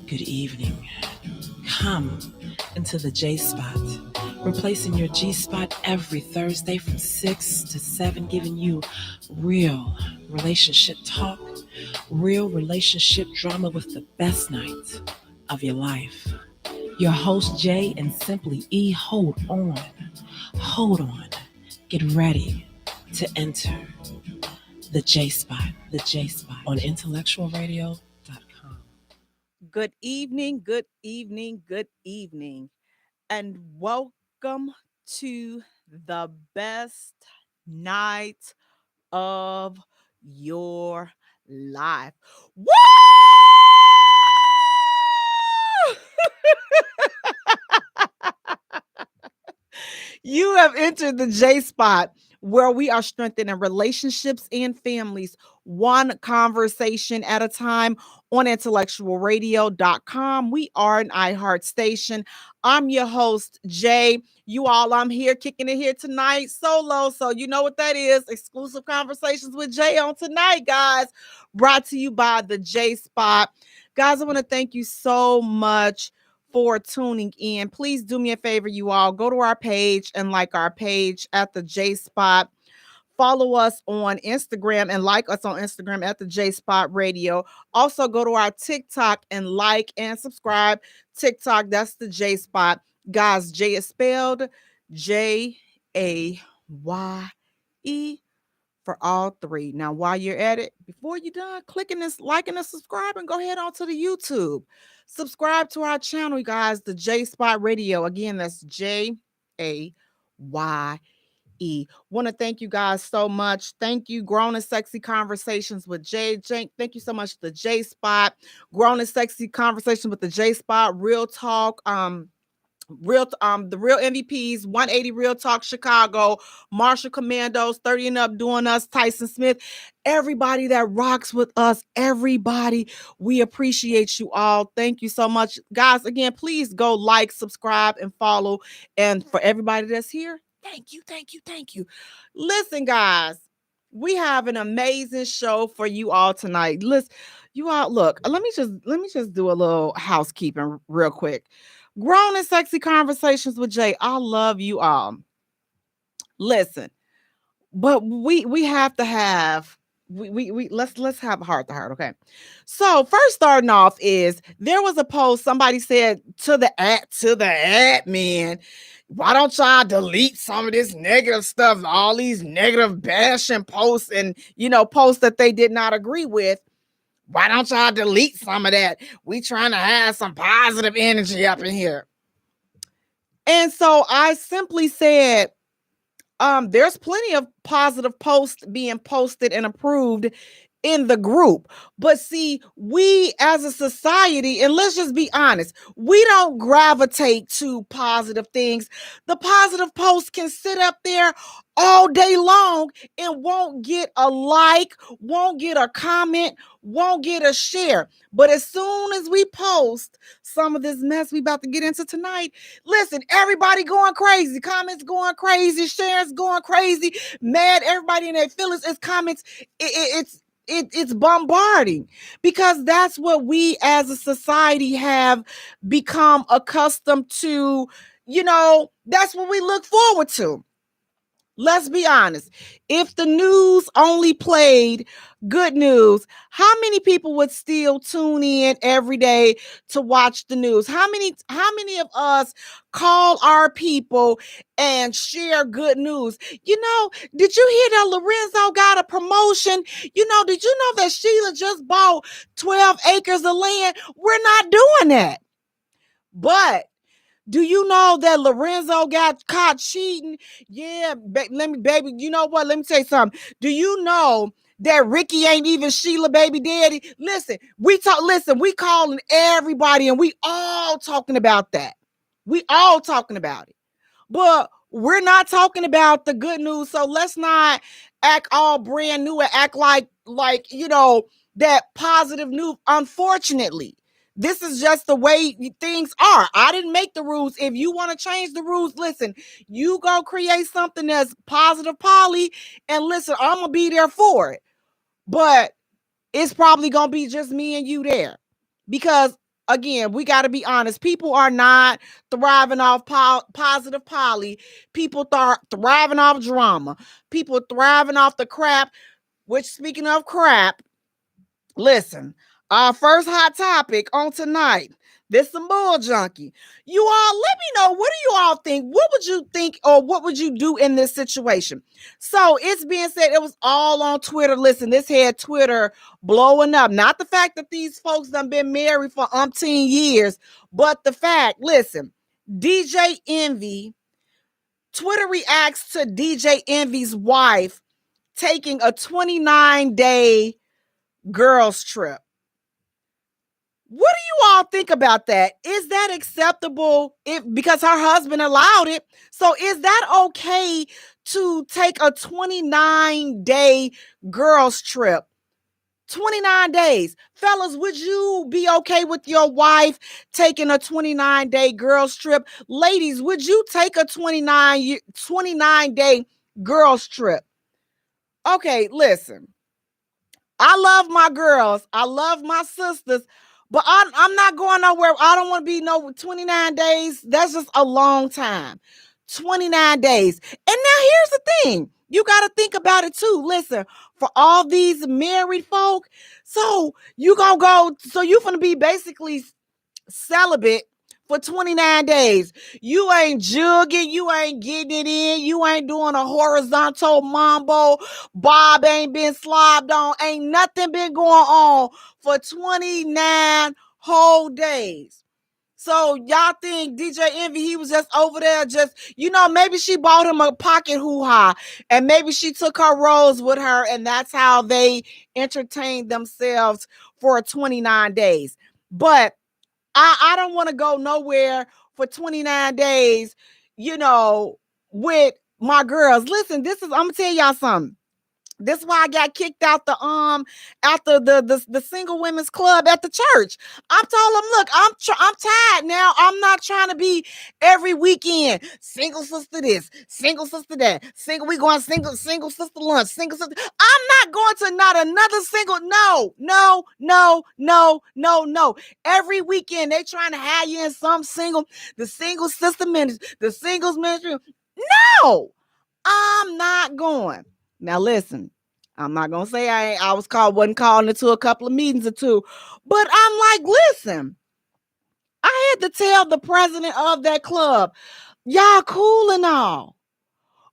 Good evening. Come into the J Spot, replacing your G Spot every Thursday from 6 to 7, giving you real relationship talk, real relationship drama with the best night of your life. Your host, Jaye and Simply E, hold on, get ready to enter the J Spot on IntellectualRadio.com. Good evening, good evening, good evening, and welcome to the best night of your life. Woo! You have entered the J Spot, where we are strengthening relationships and families one conversation at a time on IntellectualRadio.com. We are an iHeart station. I'm your host, Jay. You all, I'm here kicking it here tonight solo. So you know what that is. Exclusive conversations with Jay on tonight, guys. Brought to you by the J Spot. Guys, I want to thank you so much for tuning in. Please do me a favor, you all. Go to our page and like our page at the J Spot. Follow us on Instagram and like us on Instagram at the J Spot Radio. Also, go to our TikTok and like and subscribe. TikTok, that's the J Spot. Guys, Jay is spelled Jaye for all three. Now, while you're at it, before you're done clicking this, liking, and subscribing, go ahead on to the YouTube. Subscribe to our channel, guys, the J Spot Radio. Again, that's Jaye. Want to thank you guys so much. Thank you, Grown and Sexy Conversations with Jay. Thank you so much to the J Spot. Grown and Sexy Conversations with the J Spot. Real Talk. The real MVPs, 180 Real Talk Chicago, Marshall Commandos, 30 and Up Doing Us, Tyson Smith, everybody that rocks with us, everybody, we appreciate you all. Thank you so much, guys. Again, please go like, subscribe, and follow. And for everybody that's here, thank you. Listen, guys, we have an amazing show for you all tonight. Listen, you all, look, let me just do a little housekeeping real quick. Grown and Sexy Conversations with Jay. I love you all. Listen, but we have to have let's have a heart to heart, okay? So first, starting off, is there was a post somebody said to the admin, why don't y'all delete some of this negative stuff, all these negative bashing posts and posts that they did not agree with. Why don't y'all delete some of that? We trying to have some positive energy up in here. And so I simply said, there's plenty of positive posts being posted and approved in the group. But see, we as a society, and let's just be honest, we don't gravitate to positive things. The positive posts can sit up there all day long and won't get a like, won't get a comment, won't get a share. But as soon as we post some of this mess we about to get into tonight, listen, everybody going crazy, comments going crazy, shares going crazy, mad, everybody in their feelings, it's comments, it's bombarding, because that's what we as a society have become accustomed to. That's what we look forward to. Let's be honest. If the news only played good news, how many people would still tune in every day to watch the news? How many of us call our people and share good news? Did you hear that Lorenzo got a promotion? Did you know that Sheila just bought 12 acres of land? We're not doing that. But do you know that Lorenzo got caught cheating? Yeah, baby, you know what? Let me tell you something. Do you know that Ricky ain't even Sheila baby daddy? Listen, we calling everybody and we all talking about that. We all talking about it. But we're not talking about the good news. So let's not act all brand new and act like that positive news. Unfortunately, this is just the way things are. I didn't make the rules. If you want to change the rules, listen, you go create something that's positive poly, and listen, I'm going to be there for it. But it's probably going to be just me and you there, because again, we got to be honest. People are not thriving off positive poly. People thriving off drama. People thriving off the crap, which, speaking of crap, listen, our first hot topic on tonight. This some bull junkie. You all let me know, what do you all think? What would you think, or what would you do in this situation? So it's being said, it was all on Twitter. Listen, this had Twitter blowing up. Not the fact that these folks done been married for umpteen years, but the fact, listen, DJ Envy, Twitter reacts to DJ Envy's wife taking a 29-day girls trip. What do you all think about that? Is that acceptable because her husband allowed it? So is that okay to take a 29-day girls trip? 29 days. Fellas, would you be okay with your wife taking a 29-day girls trip? Ladies, would you take a 29-day girls trip? Okay, listen. I love my girls. I love my sisters. But I'm not going nowhere. I don't want to be 29 days. That's just a long time. 29 days. And now here's the thing. You got to think about it too. Listen, for all these married folk, so you finna be basically celibate for 29 days. You ain't jugging, you ain't getting it in, you ain't doing a horizontal mambo, Bob ain't been slobbed on, ain't nothing been going on for 29 whole days. So y'all think DJ Envy, he was just over there, maybe she bought him a pocket hoo-ha, and maybe she took her rose with her, and that's how they entertained themselves for 29 days. But I don't want to go nowhere for 29 days, with my girls. Listen, I'm gonna tell y'all something. This is why I got kicked out the single women's club at the church. I told them, look, I'm tired now. I'm not trying to be every weekend single sister this, single sister that, we going single sister lunch, single sister. I'm not going to not another single. No. Every weekend they trying to have you in some the single sister ministry, the singles ministry. No, I'm not going. Now listen, I'm not gonna say wasn't calling into a couple of meetings or two, but I'm like, listen, I had to tell the president of that club, y'all cool and all,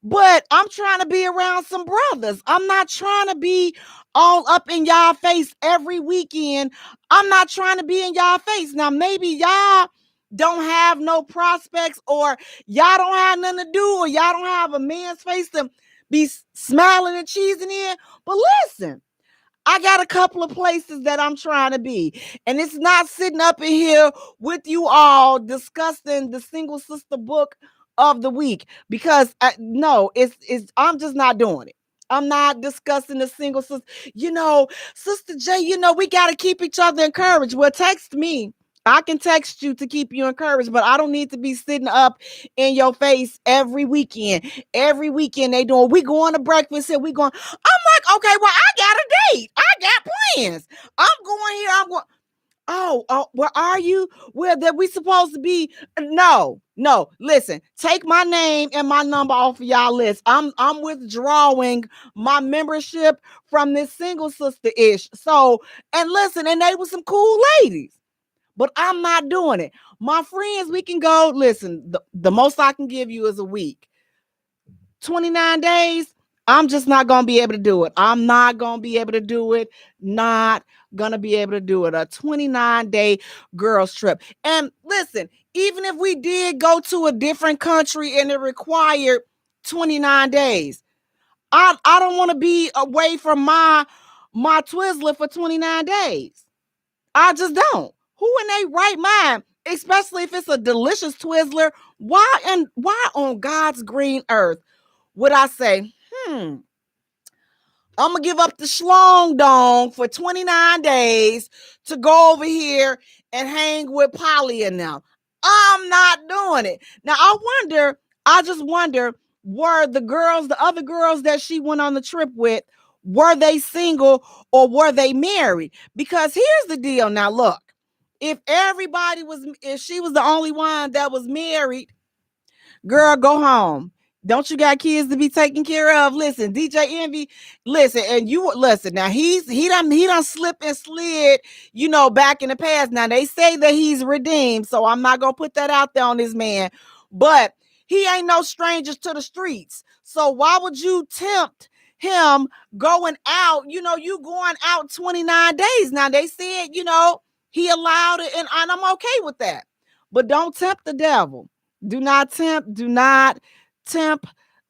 but I'm trying to be around some brothers. I'm not trying to be all up in y'all face every weekend. I'm not trying to be in y'all face. Now maybe y'all don't have no prospects, or y'all don't have nothing to do, or y'all don't have a man's face to be smiling and cheesing in. But listen, I got a couple of places that I'm trying to be. And it's not sitting up in here with you all discussing the single sister book of the week, because I'm just not doing it. I'm not discussing the single sister. Sister Jay, we got to keep each other encouraged. Well, text me. I can text you to keep you encouraged, but I don't need to be sitting up in your face every weekend. Every weekend we going to breakfast and we going. I'm like, okay, well, I got a date. I got plans. I'm going here. I'm going. Oh, where are you? Where that we supposed to be? No. Listen, take my name and my number off of y'all list. I'm withdrawing my membership from this single sister ish. So, and listen, and they were some cool ladies. But I'm not doing it. My friends, we can go. Listen, the most I can give you is a week. 29 days, I'm just not going to be able to do it. I'm not going to be able to do it. Not going to be able to do it. A 29-day girls trip. And listen, even if we did go to a different country and it required 29 days, I don't want to be away from my Twizzler for 29 days. I just don't. Who in their right mind, especially if it's a delicious Twizzler, why on God's green earth would I say, I'm going to give up the schlong dong for 29 days to go over here and hang with Polly and them? I'm not doing it. Now, I just wonder, were the other girls that she went on the trip with, were they single or were they married? Because here's the deal. Now, look. if she was the only one that was married, girl, go home. Don't you got kids to be taken care of? Listen, DJ Envy, listen, and you listen. Now he done slip and slid, back in the past. Now they say that he's redeemed, so I'm not gonna put that out there on this man. But he ain't no strangers to the streets. So why would you tempt him going out? You going out 29 days. Now they said, he allowed it, and I'm okay with that. But don't tempt the devil. Do not tempt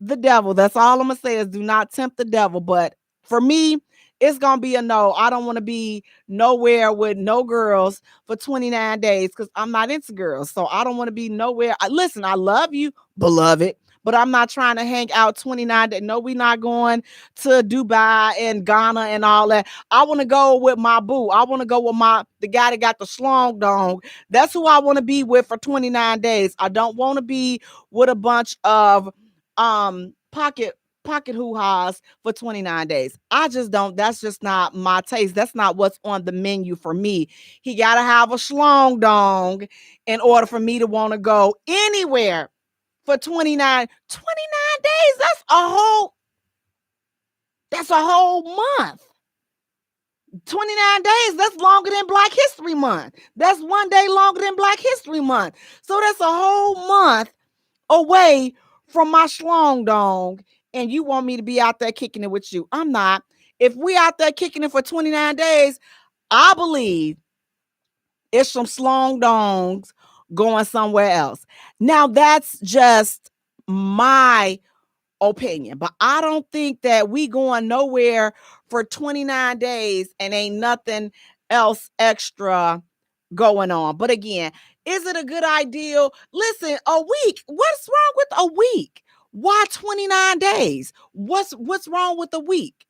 the devil. That's all I'm gonna say is do not tempt the devil. But for me, it's gonna be a no. I don't want to be nowhere with no girls for 29 days because I'm not into girls. So I don't want to be nowhere. Listen, I love you, beloved, but I'm not trying to hang out 29 days. No, we're not going to Dubai and Ghana and all that. I want to go with my boo. I want to go with the guy that got the slong dong. That's who I want to be with for 29 days. I don't want to be with a bunch of pocket hoo-has for 29 days. I just don't. That's just not my taste. That's not what's on the menu for me. He got to have a schlong dong in order for me to want to go anywhere for 29 days. That's a whole month. 29 days, that's longer than Black History Month. That's one day longer than Black History Month. So that's a whole month away from my schlong dong, and you want me to be out there kicking it with you. I'm not. If we out there kicking it for 29 days, I believe it's some schlong dongs going somewhere else. Now, that's just my opinion, but I don't think that we going nowhere for 29 days and ain't nothing else extra going on. But again, is it a good idea? Listen, a week. What's wrong with a week? Why 29 days? What's wrong with a week?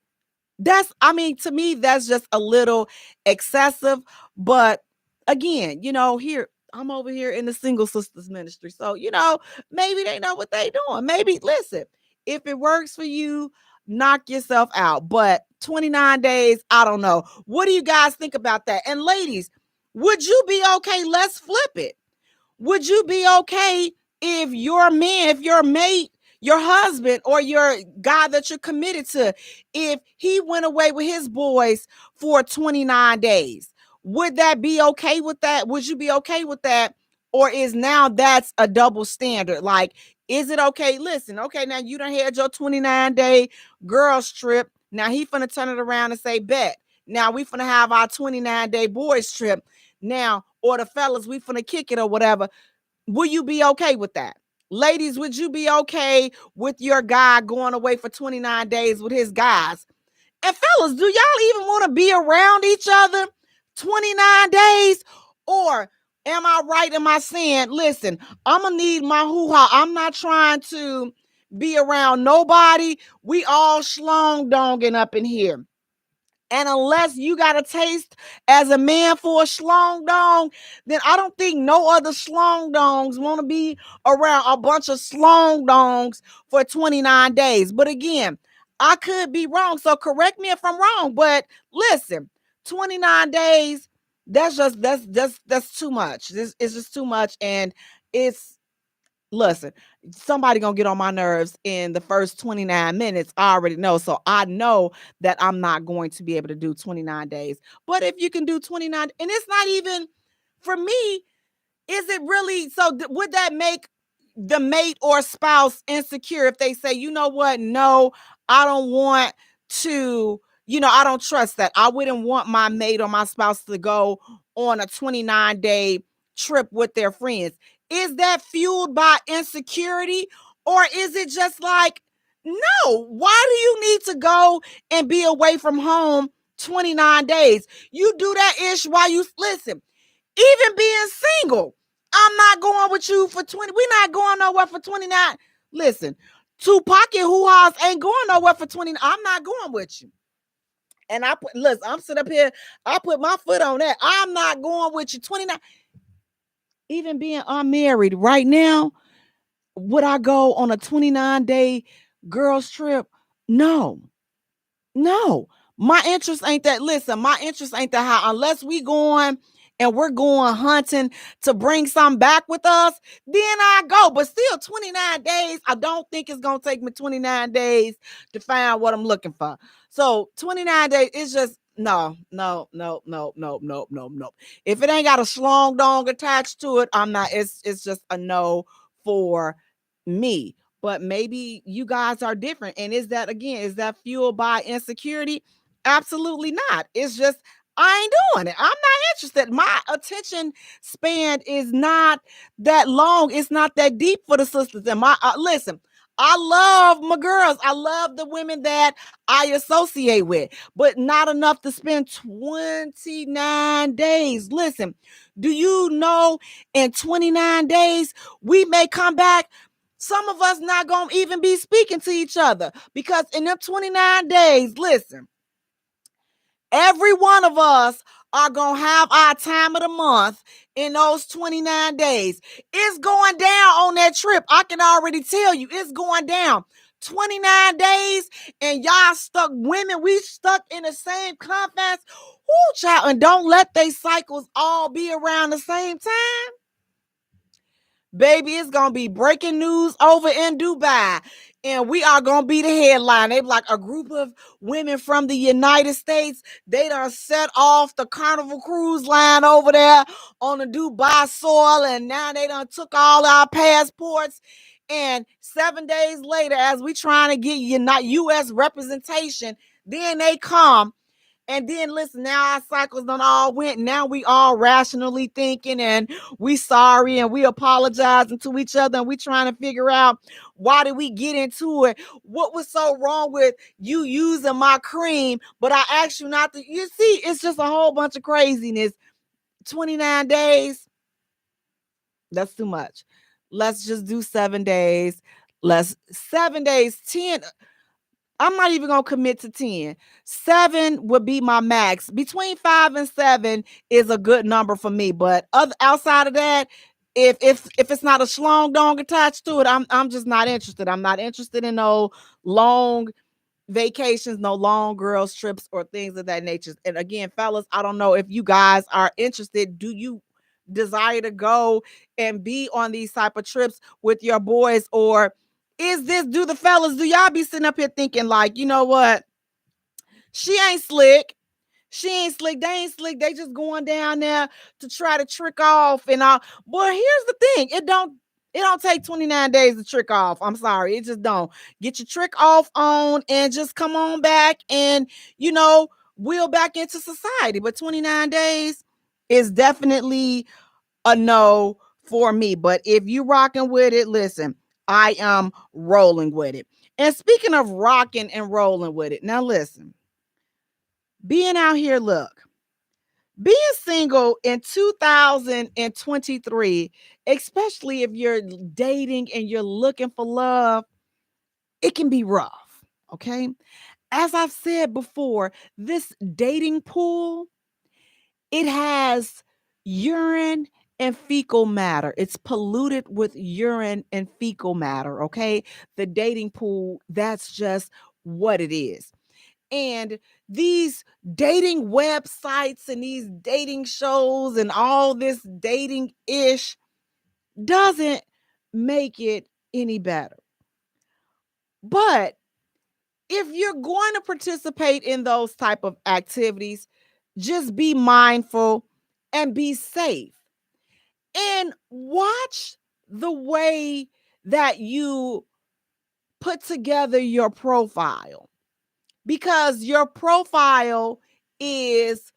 To me, that's just a little excessive. But again, here I'm over here in the single sisters ministry. So, maybe they know what they doing. Maybe, listen, if it works for you, knock yourself out. But 29 days, I don't know. What do you guys think about that? And ladies, would you be okay? Let's flip it. Would you be okay if your man, if your mate, your husband, or your guy that you're committed to, if he went away with his boys for 29 days? Would that be okay with that? Would you be okay with that? Or is now that's a double standard? Like, is it okay? Listen, okay, now you done had your 29-day girls trip. Now he finna turn it around and say, bet. Now we finna have our 29-day boys trip. Now, or the fellas, we finna kick it or whatever. Will you be okay with that? Ladies, would you be okay with your guy going away for 29 days with his guys? And fellas, do y'all even want to be around each other 29 days? Or am I right? Am I saying, listen, I'm going to need my hoo-ha. I'm not trying to be around nobody. We all schlong donging up in here. And unless you got a taste as a man for a schlong dong, then I don't think no other schlong dongs want to be around a bunch of schlong dongs for 29 days. But again, I could be wrong. So correct me if I'm wrong. But listen, 29 days, that's too much. It's just too much. And listen, somebody gonna get on my nerves in the first 29 minutes. I already know. So I know that I'm not going to be able to do 29 days. But if you can do 29, and it's not even, for me, is it really, so would that make the mate or spouse insecure if they say, you know what, no, I don't want to, I don't trust that. I wouldn't want my mate or my spouse to go on a 29-day trip with their friends. Is that fueled by insecurity, or is it just like, no, why do you need to go and be away from home 29 days? You do that ish while you, listen, even being single, I'm not going with you for 20. We're not going nowhere for 29. Listen, two pocket hoo-has ain't going nowhere for 20. I'm not going with you. And listen, I'm sitting up here, I put my foot on that. I'm not going with you 29. Even being unmarried right now, would I go on a 29-day girls trip? No. My interest ain't that. Listen, my interest ain't that high unless we going and we're going hunting to bring some back with us, then I go. But still, 29 days, I don't think it's going to take me 29 days to find what I'm looking for. So 29 days, it's just, no. If it ain't got a schlong dong attached to it, I'm not, it's just a no for me. But maybe you guys are different. And is that fueled by insecurity? Absolutely not. It's just, I ain't doing it. I'm not interested. My attention span is not that long. It's not that deep for the sisters. And listen, I love my girls. I love the women that I associate with, but not enough to spend 29 days. Listen, do you know in 29 days, we may come back, some of us not going to even be speaking to each other, because in them 29 days, listen, every one of us are going to have our time of the month in those 29 days. It's going down on that trip. I can already tell you it's going down. 29 days and y'all stuck, women, we stuck in the same confines. Woo, child, and don't let they cycles all be around the same time. Baby, it's going to be breaking news over in Dubai. And we are going to be the headline. They like a group of women from the United States. They done set off the Carnival Cruise Line over there on the Dubai soil. And now they done took all our passports. And 7 days later, as we trying to get U.S. representation, then they come. And then listen, now our cycles done all went. Now we all rationally thinking, and we sorry, and we apologizing to each other, and we trying to figure out, why did we get into it? What was so wrong with you using my cream, but I asked you not to? You see, it's just a whole bunch of craziness. 29 days, that's too much. Let's just do 7 days. 7 days, 10. I'm not even going to commit to 10. 7 would be my max. Between 5 and 7 is a good number for me. But outside of that, if it's not a schlong dong attached to it, I'm just not interested. I'm not interested in no long vacations, no long girls trips or things of that nature. And again, fellas, I don't know if you guys are interested. Do you desire to go and be on these type of trips with your boys, or do the fellas, do y'all be sitting up here thinking like, you know what? She ain't slick. She ain't slick. They ain't slick. They just going down there to try to trick off and all. Boy, here's the thing. It don't take 29 days to trick off. I'm sorry. It just don't. Get your trick off on and just come on back and, wheel back into society. But 29 days is definitely a no for me. But if you rocking with it, listen, I am rolling with it. And speaking of rocking and rolling with it, now listen, being out here, look, being single in 2023, especially if you're dating and you're looking for love, it can be rough. Okay. As I've said before, this dating pool, it has urine and fecal matter. It's polluted with urine and fecal matter, okay? The dating pool, that's just what it is. And these dating websites and these dating shows and all this dating ish doesn't make it any better. But if you're going to participate in those type of activities, just be mindful and be safe. And watch the way that you put together your profile, because your profile is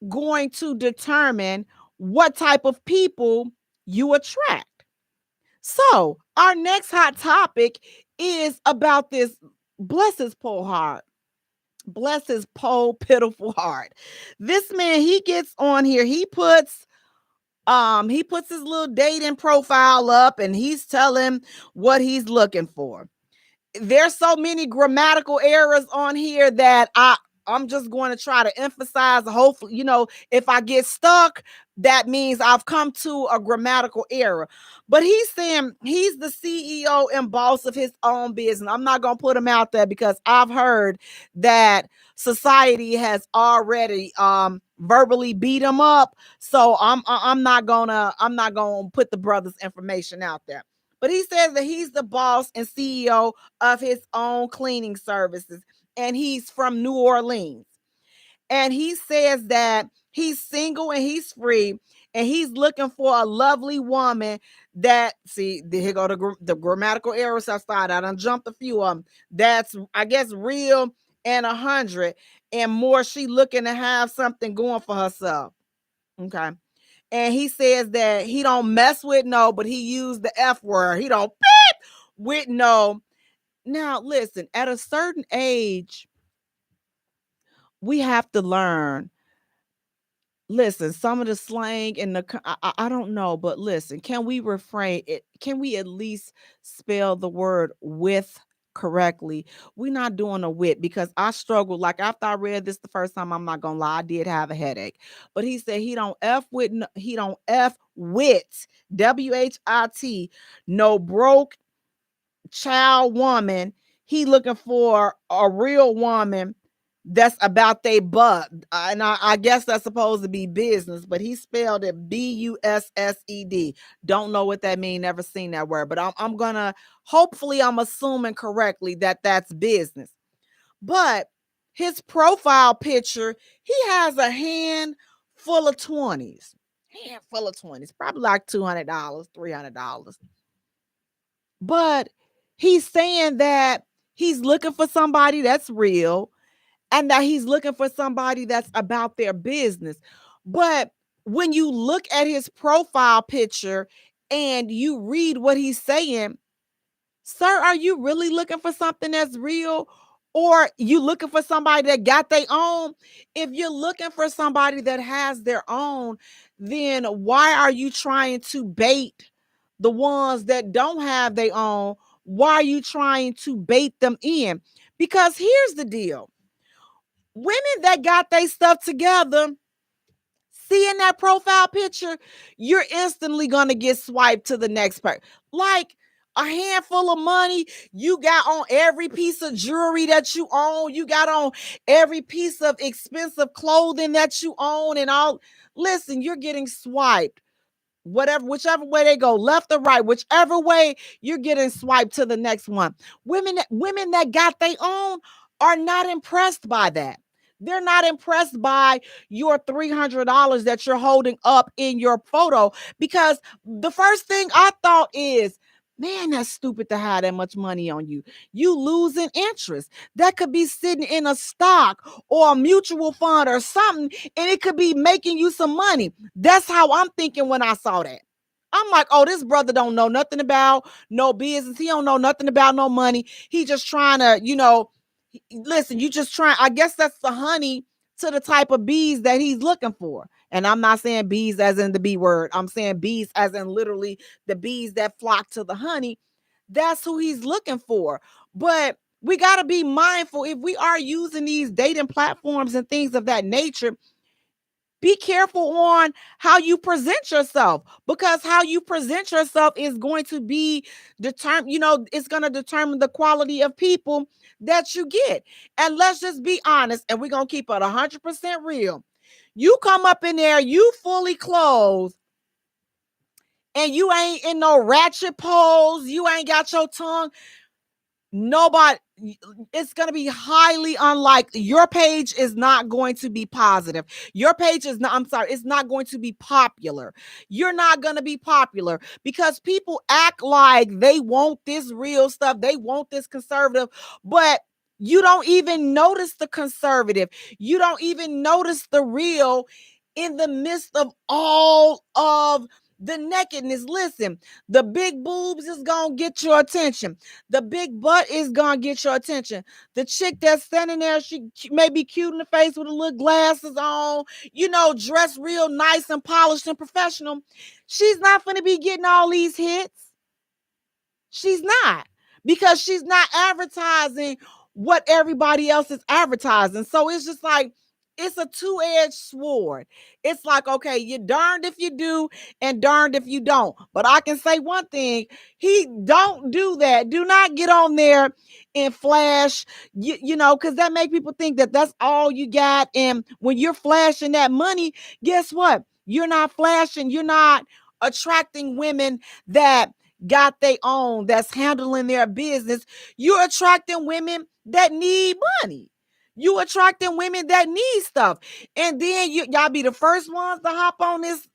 going to determine what type of people you attract. So our next hot topic is about this bless his poor heart. Bless his poor pitiful heart. This man, he gets on here, he puts his little dating profile up and he's telling what he's looking for. There's so many grammatical errors on here that I'm just going to try to emphasize, hopefully, if I get stuck, that means I've come to a grammatical error. But he's saying he's the CEO and boss of his own business. I'm not going to put him out there because I've heard that society has already verbally beat him up. So I'm not gonna put the brother's information out there. But he says that he's the boss and CEO of his own cleaning services, and he's from New Orleans. And he says that he's single and he's free, and he's looking for a lovely woman that, see, here go the grammatical errors I started. I done jumped a few of them. That's, I guess, real and 100 and more. She looking to have something going for herself. Okay. And he says that he don't mess with no, but he used the F word. He don't beep with no. Now, listen, at a certain age, we have to learn. Listen, some of the slang and I don't know, but listen, can we refrain it? Can we at least spell the word with correctly? We're not doing a wit because I struggled. Like after I read this the first time, I'm not gonna lie, I did have a headache. But he said he don't F with he don't F wit, WHIT, no broke child woman. He looking for a real woman that's about they butt. And I guess that's supposed to be business, but he spelled it BUSSED. Don't know what that mean. Never seen that word, but I'm gonna, hopefully I'm assuming correctly that that's business. But his profile picture, he has a hand full of 20s. Hand full of 20s, probably like $200, $300. But he's saying that he's looking for somebody that's real and that he's looking for somebody that's about their business. But when you look at his profile picture and you read what he's saying, sir, are you really looking for something that's real? Or you looking for somebody that got their own? If you're looking for somebody that has their own, then why are you trying to bait the ones that don't have their own? Why are you trying to bait them in? Because here's the deal. Women that got their stuff together, seeing that profile picture, you're instantly gonna get swiped to the next part. Like a handful of money, you got on every piece of jewelry that you own, you got on every piece of expensive clothing that you own, and all. Listen, you're getting swiped. Whatever, whichever way they go, left or right, whichever way, you're getting swiped to the next one. Women that got their own are not impressed by that. They're not impressed by your $300 that you're holding up in your photo, because the first thing I thought is, man, that's stupid to have that much money on you. You losing interest. That could be sitting in a stock or a mutual fund or something, and it could be making you some money. That's how I'm thinking when I saw that. I'm like, oh, this brother don't know nothing about no business. He don't know nothing about no money. He just trying to, listen, you just trying. I guess that's the honey to the type of bees that he's looking for. And I'm not saying bees as in the B word. I'm saying bees as in literally the bees that flock to the honey. That's who he's looking for. But we got to be mindful if we are using these dating platforms and things of that nature. Be careful on how you present yourself, because how you present yourself is going to be determined, it's going to determine the quality of people that you get. And let's just be honest, and we're going to keep it 100% real. You come up in there, you fully clothed, and you ain't in no ratchet pose, you ain't got your tongue. Nobody, it's going to be highly unlikely. Your page is not going to be positive. Your page is not, I'm sorry, it's not going to be popular. You're not going to be popular because people act like they want this real stuff. They want this conservative, but you don't even notice the conservative. You don't even notice the real in the midst of all of the nakedness. Listen, the big boobs is gonna get your attention. The big butt is gonna get your attention. The chick that's standing there, she may be cute in the face with a little glasses on, dressed real nice and polished and professional. She's not gonna be getting all these hits. She's not, because she's not advertising what everybody else is advertising. So it's just like, it's a two-edged sword. It's like, okay, you're darned if you do and darned if you don't. But I can say one thing, he don't do that. Do not get on there and flash, you know, because that make people think that that's all you got. And when you're flashing that money, guess what? You're not flashing, you're not attracting women that got their own, that's handling their business. You're attracting women that need money. You attracting women that need stuff. And then y'all be the first ones to hop on this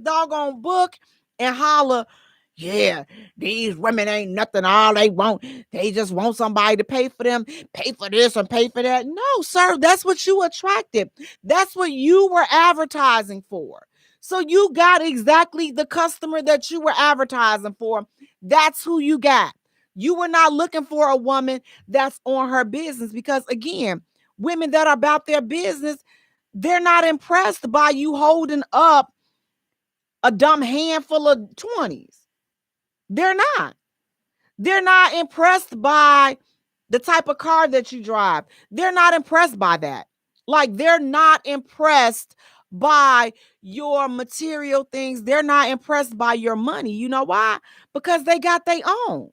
doggone book and holler, yeah, these women ain't nothing. All they want, they just want somebody to pay for them, pay for this and pay for that. No, sir, that's what you attracted. That's what you were advertising for. So you got exactly the customer that you were advertising for. That's who you got. You were not looking for a woman that's on her business, because again, women that are about their business, they're not impressed by you holding up a dumb handful of 20s. They're not. They're not impressed by the type of car that you drive. They're not impressed by that. Like, they're not impressed by your material things. They're not impressed by your money. You know why? Because they got their own.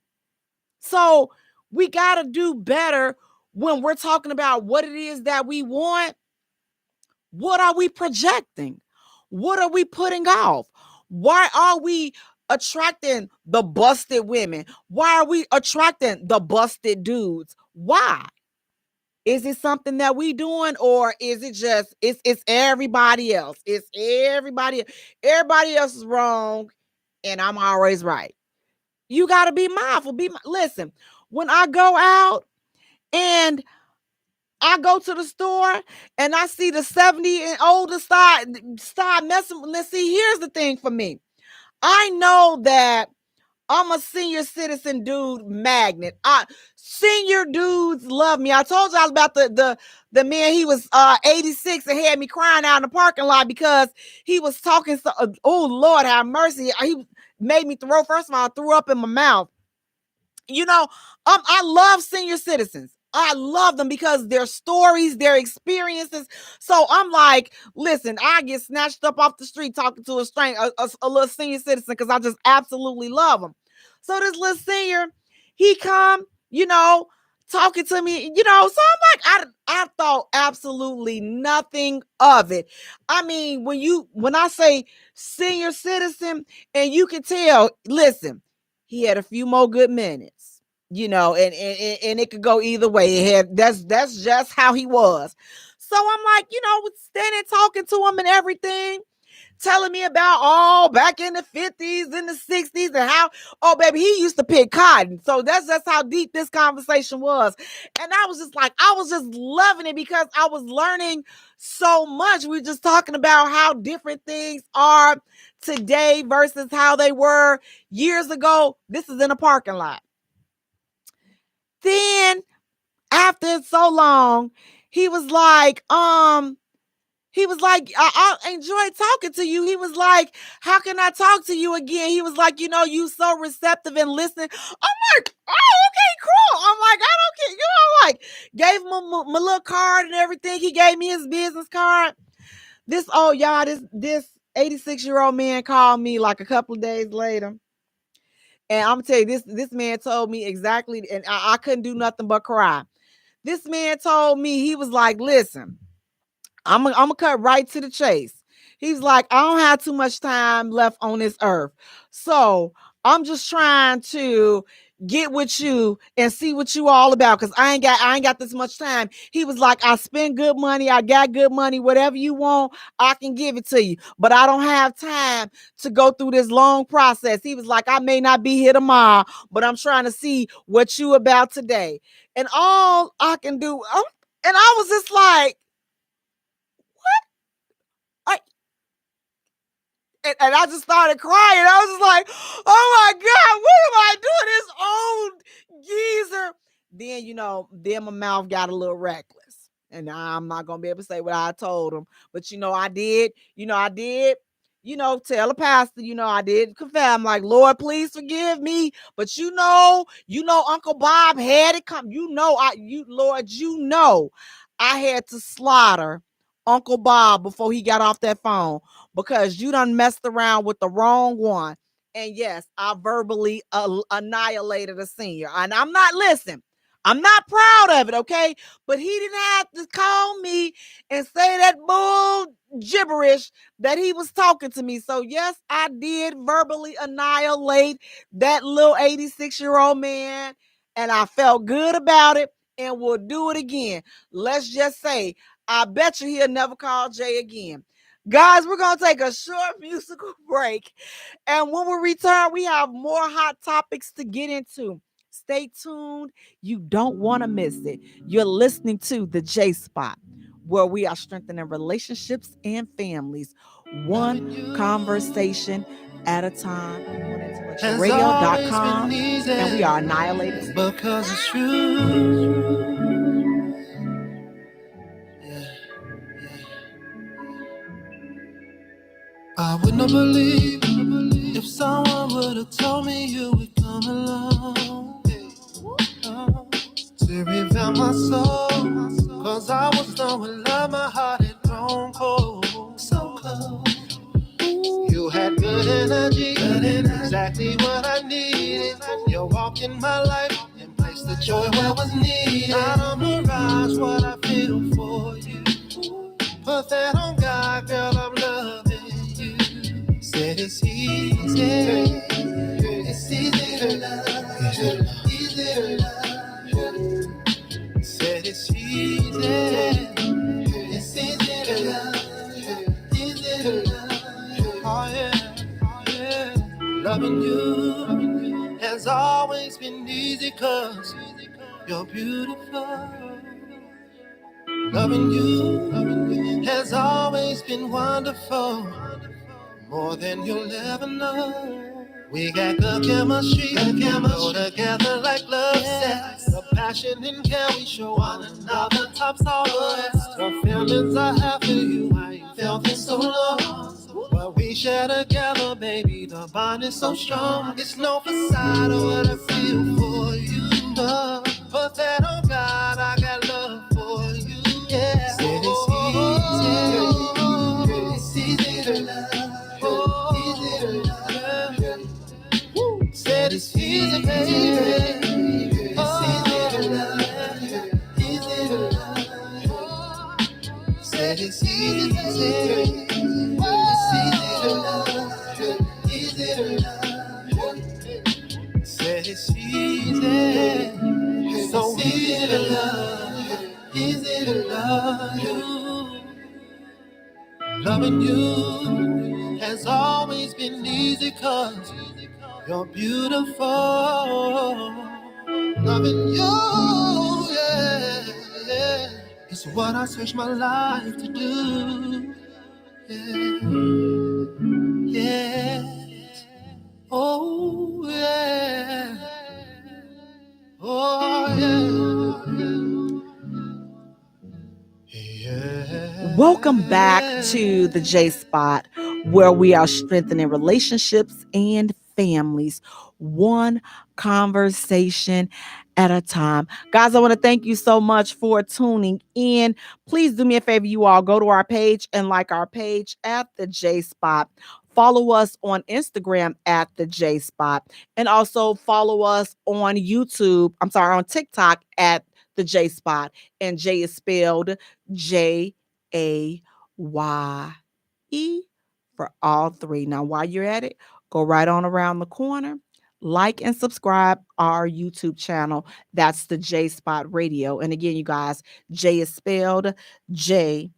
So we got to do better when we're talking about what it is that we want. What are we projecting? What are we putting off? Why are we attracting the busted women? Why are we attracting the busted dudes? Why? Is it something that we doing, or is it just it's everybody else? It's everybody. Everybody else is wrong, and I'm always right. You got to be mindful. Listen. When I go out and I go to the store and I see the 70 and older start messing. Let's see, here's the thing for me. I know that I'm a senior citizen dude magnet. Senior dudes love me. I told y'all about the man. He was 86 and had me crying out in the parking lot because he was talking. So, oh Lord, have mercy. He made me throw. First of all, I threw up in my mouth. You know, I love senior citizens. I love them because their stories, their experiences. So I'm like, listen, I get snatched up off the street talking to a stranger, a little senior citizen, because I just absolutely love them. So this little senior, he come, you know, talking to me, you know. So I'm like, I thought absolutely nothing of it. I mean, when I say senior citizen, and you can tell, listen, he had a few more good minutes, you know, and it could go either way. That's just how he was. So I'm like, you know, standing talking to him and everything, telling me about all back in the 50s and the 60s and how, oh baby, he used to pick cotton. So that's just how deep this conversation was. And I was just like, I was just loving it because I was learning so much. We were just talking about how different things are today versus how they were years ago. This is in a parking lot. Then after so long, he was like, I enjoyed talking to you. He was like, how can I talk to you again? He was like, you know, you so receptive and listening. I'm like, oh, okay, cool. I'm like, I don't care. You know, like, gave him my little card and everything. He gave me his business card. This 86-year-old man called me like a couple of days later. And I'm gonna tell you, this man told me exactly, and I couldn't do nothing but cry. This man told me, he was like, listen, I'm gonna cut right to the chase. He's like, I don't have too much time left on this earth. So I'm just trying to get with you and see what you all about, because I ain't got this much time. He was like, I spend good money, I got good money, whatever you want, I can give it to you. But I don't have time to go through this long process. He was like, I may not be here tomorrow, but I'm trying to see what you about today. And all I can do, and I was just like, and I just started crying. I was just like, oh my God, what am I doing? This old geezer. Then, you know, then my mouth got a little reckless. And I'm not going to be able to say what I told him. But, you know, I did. tell the pastor, I did confess. I'm like, Lord, please forgive me. But Uncle Bob had it come. Lord, I had to slaughter Uncle Bob before he got off that phone because you done messed around with the wrong one. And yes, I verbally annihilated a senior. And I'm not proud of it, okay? But he didn't have to call me and say that bull gibberish that he was talking to me. So yes, I did verbally annihilate that little 86-year-old man, and I felt good about it, and we'll do it again. Let's just say, I bet you he'll never call Jay again. Guys, we're going to take a short musical break. And when we return, we have more hot topics to get into. Stay tuned. You don't want to miss it. You're listening to the J Spot, where we are strengthening relationships and families, one conversation at a time. On IntellectualRadio.com, and we are annihilators. Because it's true. I would not believe if someone would have told me you would come along to reveal my soul. Cause I was done with love, my heart had grown cold. So cold. You had good energy, exactly what I needed. You walked in my life and placed the joy where was needed. Not a mirage, what I feel for you. Put that on God, girl, I'm loving you. Said it's easy, it's easy to love, easy to love. Said it's easy, it's easy to love, easy to love. Oh yeah, yeah. Loving you has always been easy 'cause you're beautiful. Loving you has always been wonderful, more than you'll ever know. We got good chemistry, go together like love sex. The passion and care we show one another tops all the rest. The feelings I have for you, I ain't felt in so long. What we share together, baby, the bond is so strong. It's no facade of what I feel for you. Put that on God, I got love for you. Yeah, said it's easy to love, easy to love. Said it's easy, baby. It's easy to love, easy to love. Said it's easy, it's easy to love, easy to love. Said it's easy, so easy to love, easy to love you. Loving you has always been easy 'cause you're beautiful. Loving you, yeah, yeah, it's what I search my life to do. Yeah, yeah, oh yeah, oh yeah. Welcome back to the J Spot, where we are strengthening relationships and families, one conversation at a time. Guys, I want to thank you so much for tuning in. Please do me a favor, you all go to our page and like our page at the J Spot. Follow us on Instagram at the J Spot, and also follow us on on TikTok at the J Spot. And Jay is spelled Jaye for all three. Now, while you're at it, go right on around the corner, like and subscribe our YouTube channel. That's the J Spot Radio. And again, you guys, Jay is spelled Jaye.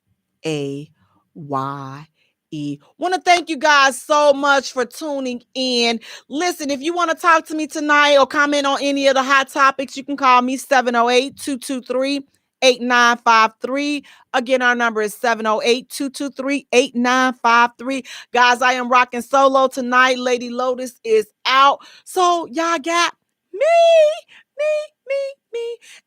Want to thank you guys so much for tuning in. Listen, if you want to talk to me tonight or comment on any of the hot topics, you can call me 708-223-8953. Again, our number is 708-223-8953. Guys, I am rocking solo tonight. Lady Lotus is out. So y'all got me. Me.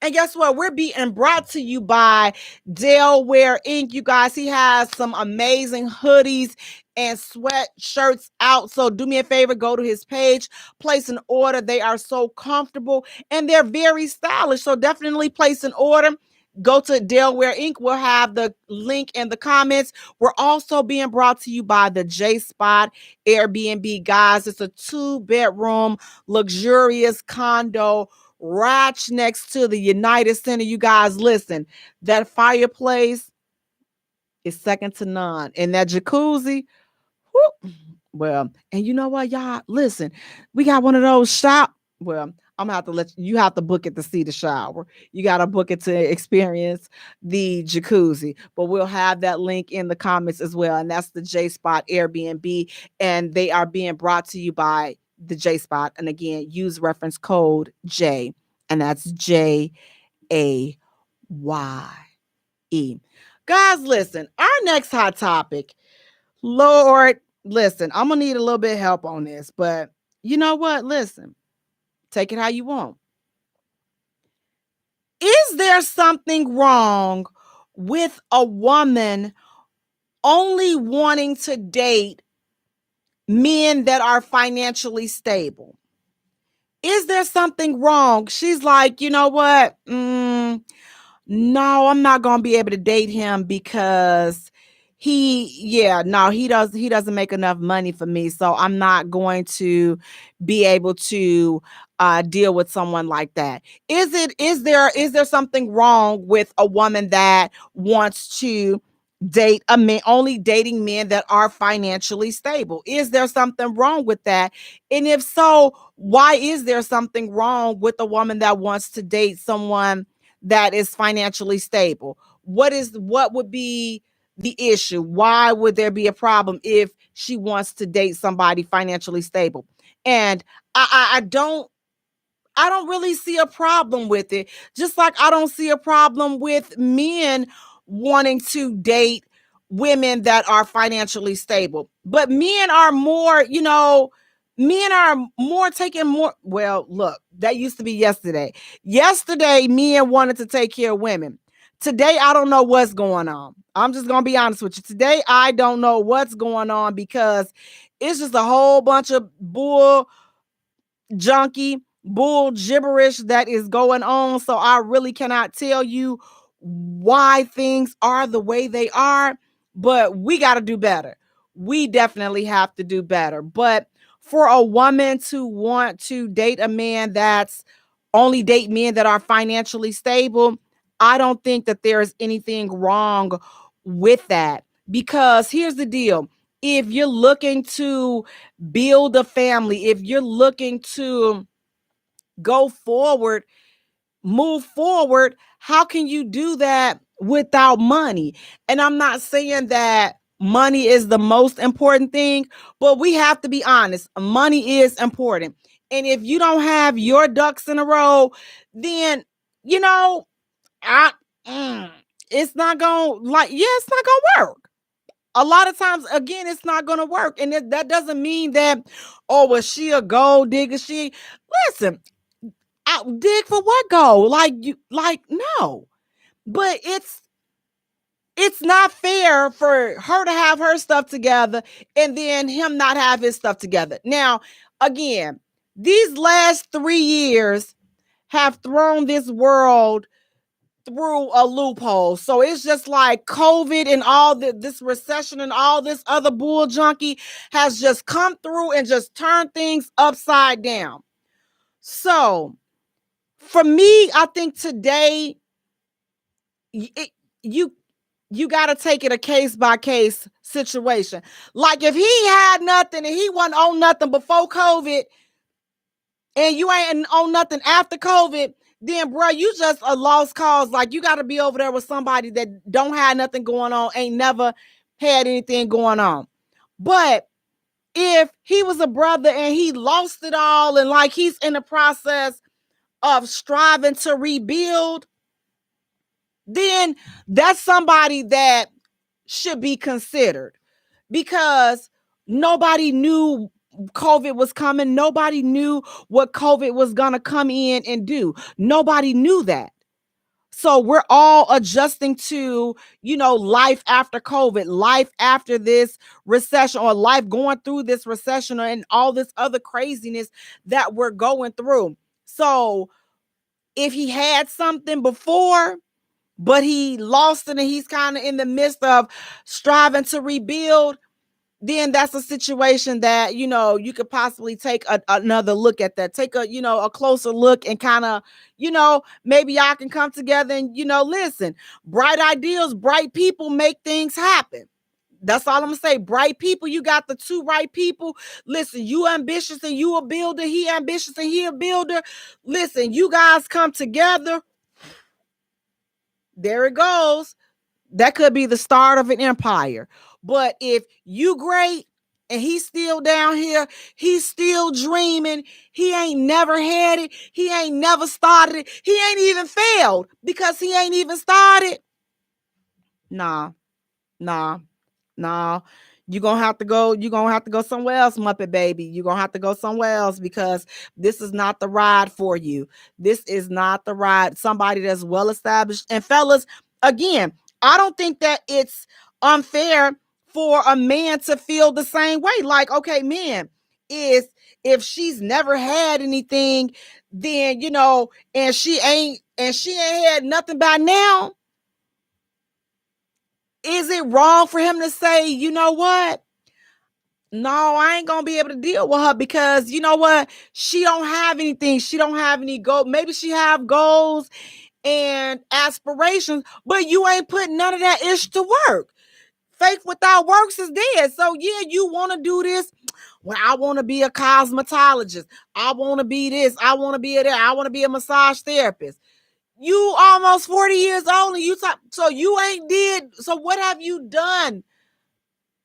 And guess what? We're being brought to you by Delaware Inc. You guys, he has some amazing hoodies and sweatshirts out. So do me a favor, go to his page, place an order. They are so comfortable and they're very stylish. So definitely place an order. Go to Delaware Inc. We'll have the link in the comments. We're also being brought to you by the J Spot Airbnb. Guys, it's a 2-bedroom luxurious condo right next to the United Center. You guys, listen, that fireplace is second to none. And that jacuzzi, whoop, well, and you know what, y'all? Listen, we got one of those well, I'm gonna have to you have to book it to see the shower. You gotta book it to experience the jacuzzi. But we'll have that link in the comments as well. And that's the J Spot Airbnb. And they are being brought to you by the J Spot. And again, use reference code J, and that's JAYE. Guys, listen, our next hot topic, Lord, listen, I'm gonna need a little bit of help on this, but you know what? Listen, take it how you want. Is there something wrong with a woman only wanting to date men that are financially stable? Is there something wrong? She's like, you know what? No, I'm not going to be able to date him because he doesn't make enough money for me. So I'm not going to be able to deal with someone like that. Is there something wrong with a woman that wants to date a man, only dating men that are financially stable? Is there something wrong with that? And if so, why is there something wrong with a woman that wants to date someone that is financially stable? What would be the issue? Why would there be a problem if she wants to date somebody financially stable? And I don't really see a problem with it. Just like I don't see a problem with men wanting to date women that are financially stable. But men are more, taking more. Well, look, that used to be yesterday. Yesterday, men wanted to take care of women. Today, I don't know what's going on. I'm just going to be honest with you. Today, I don't know what's going on because it's just a whole bunch of bull gibberish that is going on. So I really cannot tell you why things are the way they are, but we got to do better. We definitely have to do better. But for a woman to want to date a man that's only date men that are financially stable, I don't think that there's anything wrong with that. Because here's the deal. If you're looking to build a family, if you're looking to go forward, move forward, how can you do that without money? And I'm not saying that money is the most important thing, but we have to be honest. Money is important. And if you don't have your ducks in a row, then, it's not going it's not going to work. A lot of times, again, it's not going to work. And that doesn't mean that, was she a gold digger? Listen, I dig for what gold? No. But it's not fair for her to have her stuff together and then him not have his stuff together. Now, again, these last 3 years have thrown this world through a loophole. So it's just like COVID and all this recession and all this other bull junkie has just come through and just turned things upside down. So for me, I think today you got to take it a case by case situation. Like if he had nothing and he wasn't on nothing before COVID and you ain't on nothing after COVID, then bro, you just a lost cause. Like you got to be over there with somebody that don't have nothing going on, ain't never had anything going on. But if he was a brother and he lost it all and like he's in the process of striving to rebuild, then that's somebody that should be considered because nobody knew COVID was coming. Nobody knew what COVID was going to come in and do. Nobody knew that. So we're all adjusting to, life after COVID, life after this recession, or life going through this recession, and all this other craziness that we're going through. So if he had something before, but he lost it and he's kind of in the midst of striving to rebuild, then that's a situation that, you could possibly take another look at that. Take a closer look and kind of, maybe y'all can come together and, listen, bright ideas, bright people make things happen. That's all I'm gonna say. Bright people, you got the two right people. Listen, you ambitious and you a builder. He ambitious and he a builder. Listen, you guys come together. There it goes. That could be the start of an empire. But if you great and he's still down here, he's still dreaming, he ain't never had it, he ain't never started it, he ain't even failed because he ain't even started. Nah. You're gonna have to go somewhere else, Muppet baby. You're gonna have to go somewhere else because this is not the ride for you. This is not the ride. Somebody that's well established. And fellas, again, I don't think that it's unfair for a man to feel the same way. Like, okay, man, if she's never had anything, then and she ain't had nothing by now. Is it wrong for him to say, you know what? No, I ain't gonna be able to deal with her because you know what? She don't have anything. She don't have any goal. Maybe she have goals and aspirations, but you ain't putting none of that ish to work. Faith without works is dead. So yeah, you want to do this. Well, I want to be a cosmetologist. I want to be this. I want to be that. I want to be a massage therapist. You almost 40 years old and you talk, so you ain't did. So what have you done?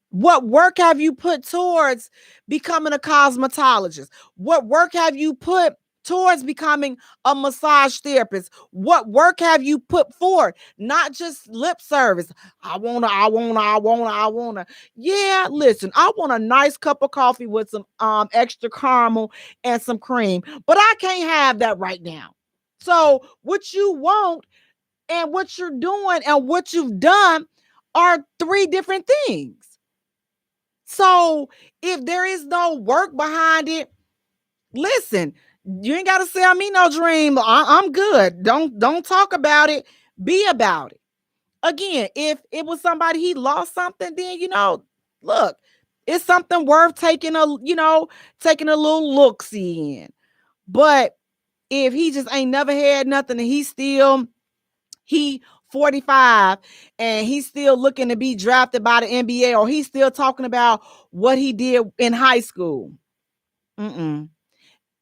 What work have you put towards becoming a cosmetologist? What work have you put towards becoming a massage therapist? What work have you put forward? Not just lip service. I wanna. Yeah, listen, I want a nice cup of coffee with some extra caramel and some cream, but I can't have that right now. So what you want and what you're doing and what you've done are three different things. So if there is no work behind it, listen, you ain't got to sell me no dream. I'm good. Don't talk about it. Be about it. Again, if it was somebody he lost something, then look, it's something worth taking a little look-see in. But if he just ain't never had nothing and he 45 and he's still looking to be drafted by the NBA, or he's still talking about what he did in high school. And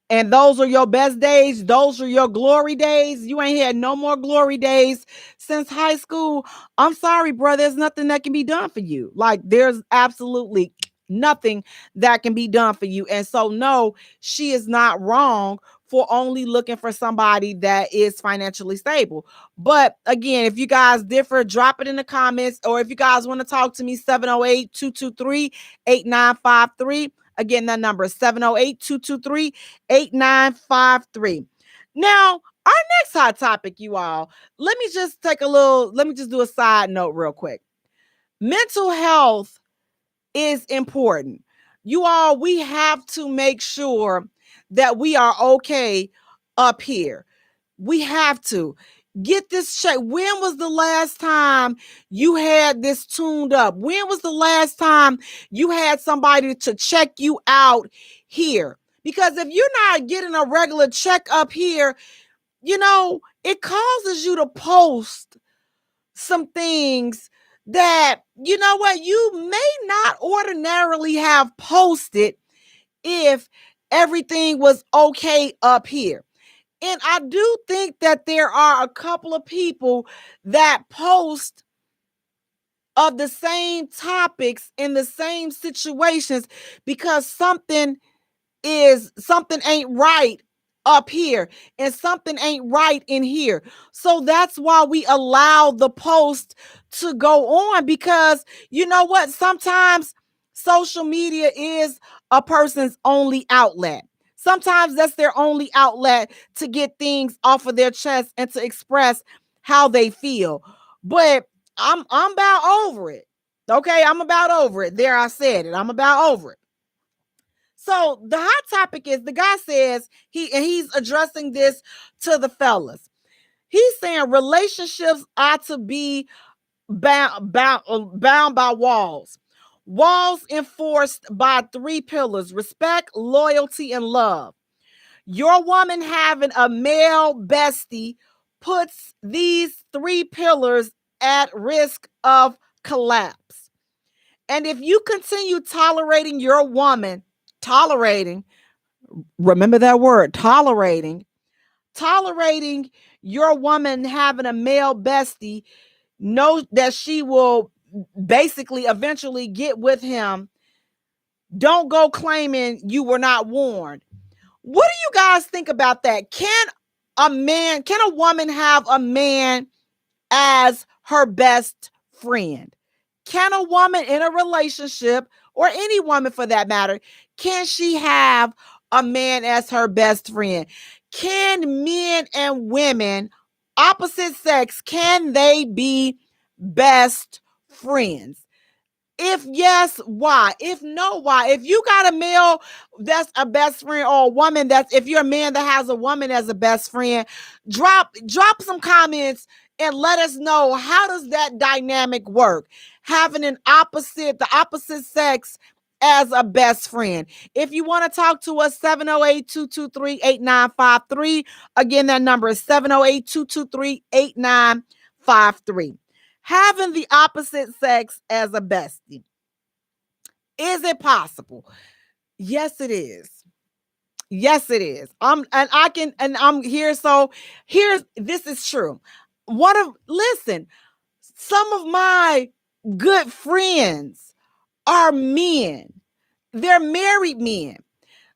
those are your best days. Those are your glory days. You ain't had no more glory days since high school. I'm sorry, bro. There's nothing that can be done for you. Like, there's absolutely nothing that can be done for you. And so, no, she is not wrong for only looking for somebody that is financially stable. But again, if you guys differ, drop it in the comments. Or if you guys want to talk to me, 708-223-8953. Again, that number is 708-223-8953. Now, our next hot topic, you all, let me just do a side note real quick. Mental health is important. You all, we have to make sure that we are okay up here. We have to get this check. When was the last time you had this tuned up? When was the last time you had somebody to check you out here? Because if you're not getting a regular check up here, it causes you to post some things that, you may not ordinarily have posted if everything was okay up here. And I do think that there are a couple of people that post of the same topics in the same situations because something ain't right up here and something ain't right in here. So that's why we allow the post to go on, because you know what? Sometimes social media is a person's only outlet. Sometimes that's their only outlet to get things off of their chest and to express how they feel. But I'm about over it. Okay, I'm about over it. There, I said it. I'm about over it. So the hot topic is, the guy says he's addressing this to the fellas. He's saying relationships ought to be bound by walls. Walls enforced by 3 pillars: respect, loyalty, and love. Your woman having a male bestie puts these 3 pillars at risk of collapse. And if you continue tolerating your woman, remember that word, tolerating your woman having a male bestie, know that she will basically eventually get with him. Don't go claiming you were not warned. What do you guys think about that? Can a woman have a man as her best friend? Can a woman in a relationship, or any woman for that matter, can she have a man as her best friend? Can men and women, opposite sex, can they be best friends? If yes, why? If no, why? If you got a male that's a best friend, or a woman if you're a man that has a woman as a best friend, drop some comments and let us know, how does that dynamic work? Having the opposite sex as a best friend. If you want to talk to us, 708-223-8953. Again, that number is 708-223-8953. Having the opposite sex as a bestie. Is it possible? Yes, it is. Yes, it is. I'm here. So this is true. Some of my good friends are men. They're married men.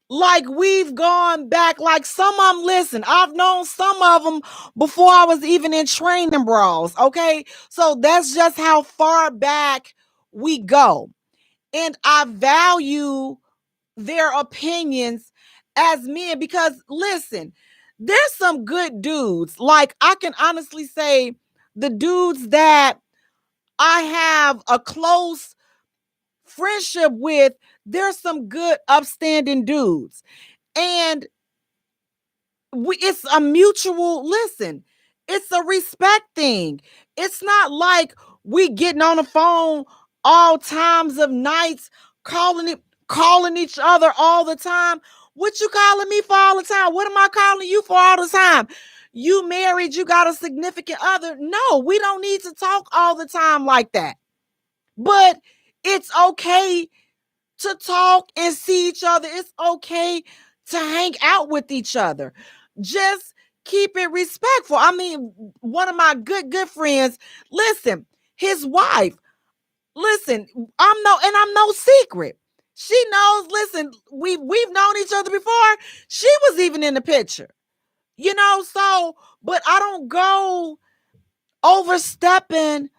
Like, we've gone back, like some of them, listen, I've known some of them before I was even in training bras. Okay. So that's just how far back we go. And I value their opinions as men, because listen, there's some good dudes. Like, I can honestly say, the dudes that I have a close friendship with, there's some good upstanding dudes. And it's a mutual, it's a respect thing. It's not like we getting on the phone all times of nights, calling each other all the time. What you calling me for all the time? What am I calling you for all the time? You married, you got a significant other. No, we don't need to talk all the time like that. But it's okay to talk and see each other. It's okay to hang out with each other. Just keep it respectful. I mean, one of my good friends, listen, his wife, listen, I'm no secret. She knows, listen, we've known each other before. She was even in the picture, so, but I don't go overstepping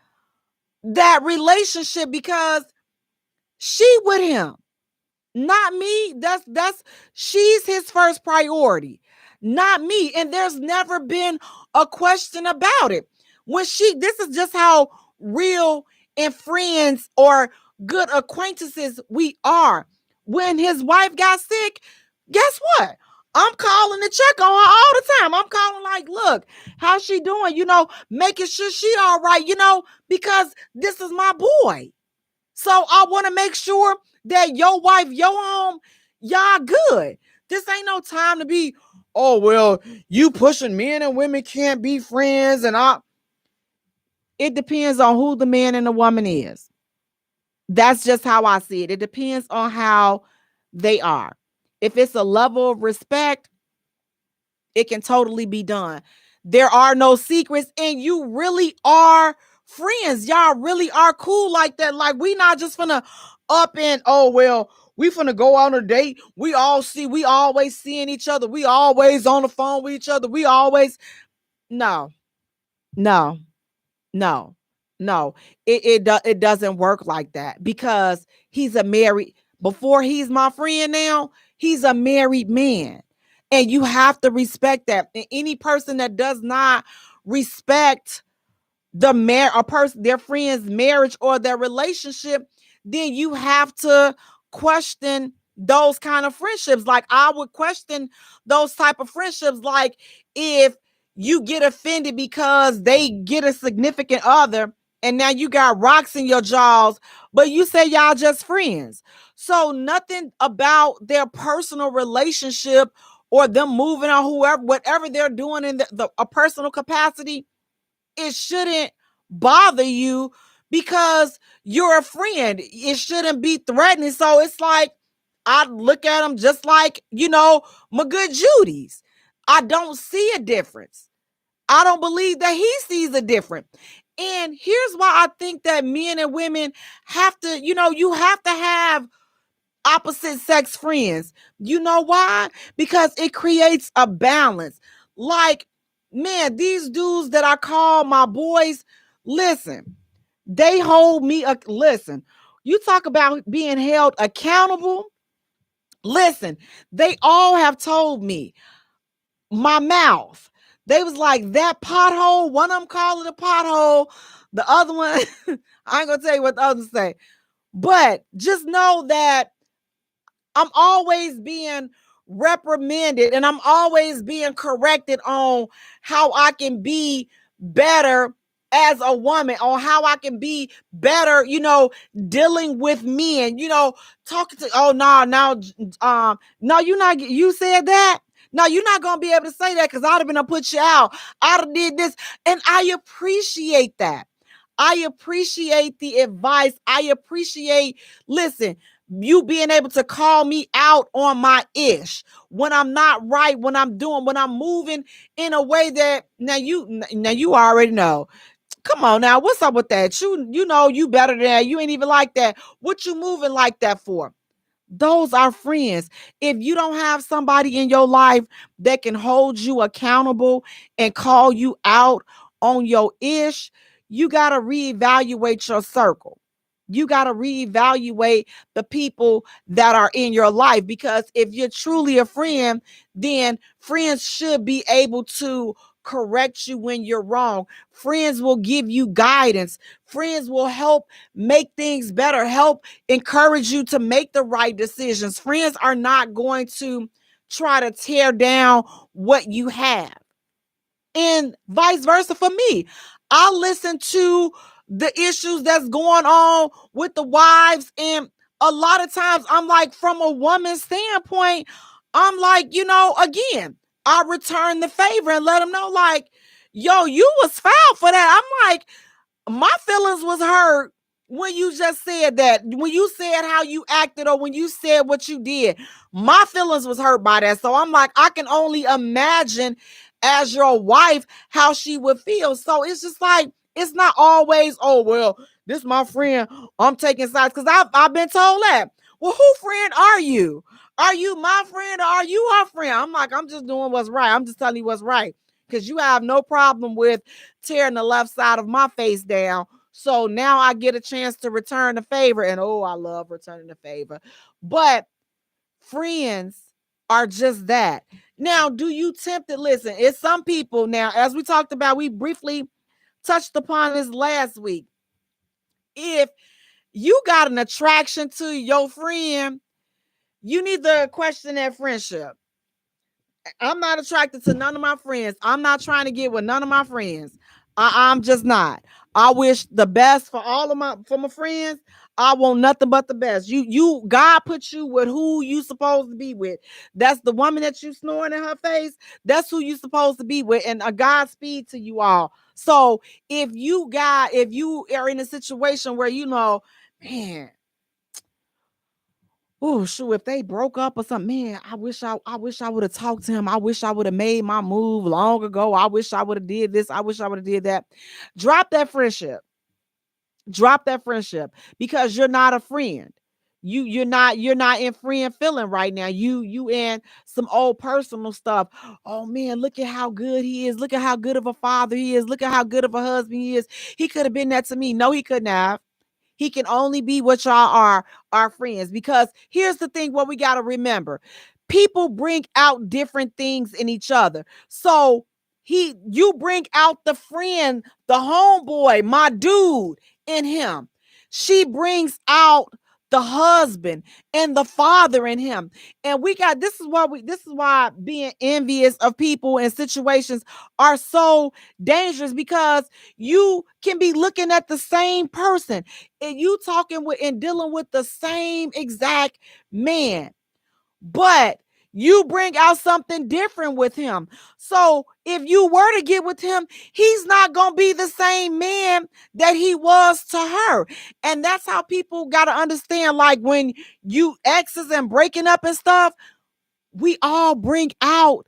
that relationship because she with him. Not me. She's his first priority, not me. And there's never been a question about it. This is just how real and friends or good acquaintances we are. When his wife got sick, guess what? I'm calling to check on her all the time. I'm calling like, look, how's she doing? Making sure she all right, because this is my boy. So I want to make sure that your wife, your home, y'all good. This ain't no time to be, oh, well, you pushing men and women can't be friends. It depends on who the man and the woman is. That's just how I see it. It depends on how they are. If it's a level of respect, it can totally be done. There are no secrets, and you really are friends. Y'all really are cool like that. Like, we not just finna up and, oh, well, we finna go on a date. We always seeing each other. We always on the phone with each other. No. It doesn't work like that, because he's a married, Before he's my friend now, he's a married man. And you have to respect that. And any person that does not respect a person, their friend's marriage or their relationship, then you have to question those kind of friendships. Like I would question those type of friendships. Like if you get offended because they get a significant other and now you got rocks in your jaws, but you say y'all just friends. So nothing about their personal relationship or them moving on whoever, whatever they're doing in a personal capacity, it shouldn't bother you because you're a friend. It shouldn't be threatening. So it's like, I look at them just like, my good Judy's. I don't see a difference. I don't believe that he sees a difference. And here's why I think that men and women have to, you have to have opposite sex friends. You know why? Because it creates a balance. Like, man, these dudes that I call my boys, listen, they hold me. Listen, you talk about being held accountable. Listen, they all have told me my mouth. They was like, that pothole, one of them call it a pothole. The other one, I ain't gonna tell you what the others say. But just know that I'm always being reprimanded and I'm always being corrected on how I can be better as a woman, on how I can be better, dealing with men, talking to, oh, no, you said that. No, you're not going to be able to say that because I'd have been to put you out. I'd have did this. And I appreciate that. I appreciate the advice. I appreciate, listen, you being able to call me out on my ish when I'm not right, when I'm moving in a way that now you already know. Come on now, what's up with that? You know you better than that. You ain't even like that. What you moving like that for? Those are friends. If you don't have somebody in your life that can hold you accountable and call you out on your ish, you got to reevaluate your circle. You got to reevaluate the people that are in your life, because if you're truly a friend, then friends should be able to correct you when you're wrong. Friends will give you guidance. Friends will help make things better, help encourage you to make the right decisions. Friends are not going to try to tear down what you have. And vice versa for me. I listen to the issues that's going on with the wives. And a lot of times I'm like, from a woman's standpoint, I'm like, again, I return the favor and let them know, like, yo, you was foul for that. I'm like, my feelings was hurt when you just said that, when you said how you acted or when you said what you did. My feelings was hurt by that. So I'm like, I can only imagine as your wife how she would feel. So it's just like, it's not always, oh, well, this my friend, I'm taking sides, because I've been told that. Well, who friend are you? Are you my friend or are you her friend? I'm like, I'm just doing what's right. I'm just telling you what's right, because you have no problem with tearing the left side of my face down. So now I get a chance to return the favor. And oh, I love returning the favor. But friends are just that. Now, do you tempt it? Listen, it's some people now, as we talked about, we briefly touched upon this last week. If you got an attraction to your friend, you need to question that friendship. I'm not attracted to none of my friends. I'm not trying to get with none of my friends. I'm just not. I wish the best for all of my friends. I want nothing but the best. God put you with who you supposed to be with. That's the woman that you snoring in her face. That's who you supposed to be with. And a Godspeed to you all. So if you are in a situation where man, oh shoot, if they broke up or something, man, I wish I would have talked to him. I wish I would have made my move long ago. I wish I would have did this. I wish I would have did that. Drop that friendship. Drop that friendship, because you're not a friend. You're not in friend feeling right now. You in some old personal stuff. Oh man, look at how good he is. Look at how good of a father he is. Look at how good of a husband he is. He could have been that to me. No, he couldn't have. He can only be what y'all are, our friends. Because here's the thing, what we got to remember. People bring out different things in each other. So you bring out the friend, the homeboy, my dude in him. She brings out the husband and the father in him. And this is why being envious of people and situations are so dangerous, because you can be looking at the same person and you talking with and dealing with the same exact man, but you bring out something different with him. So if you were to get with him, he's not going to be the same man that he was to her. And that's how people got to understand, like when you exes and breaking up and stuff, we all bring out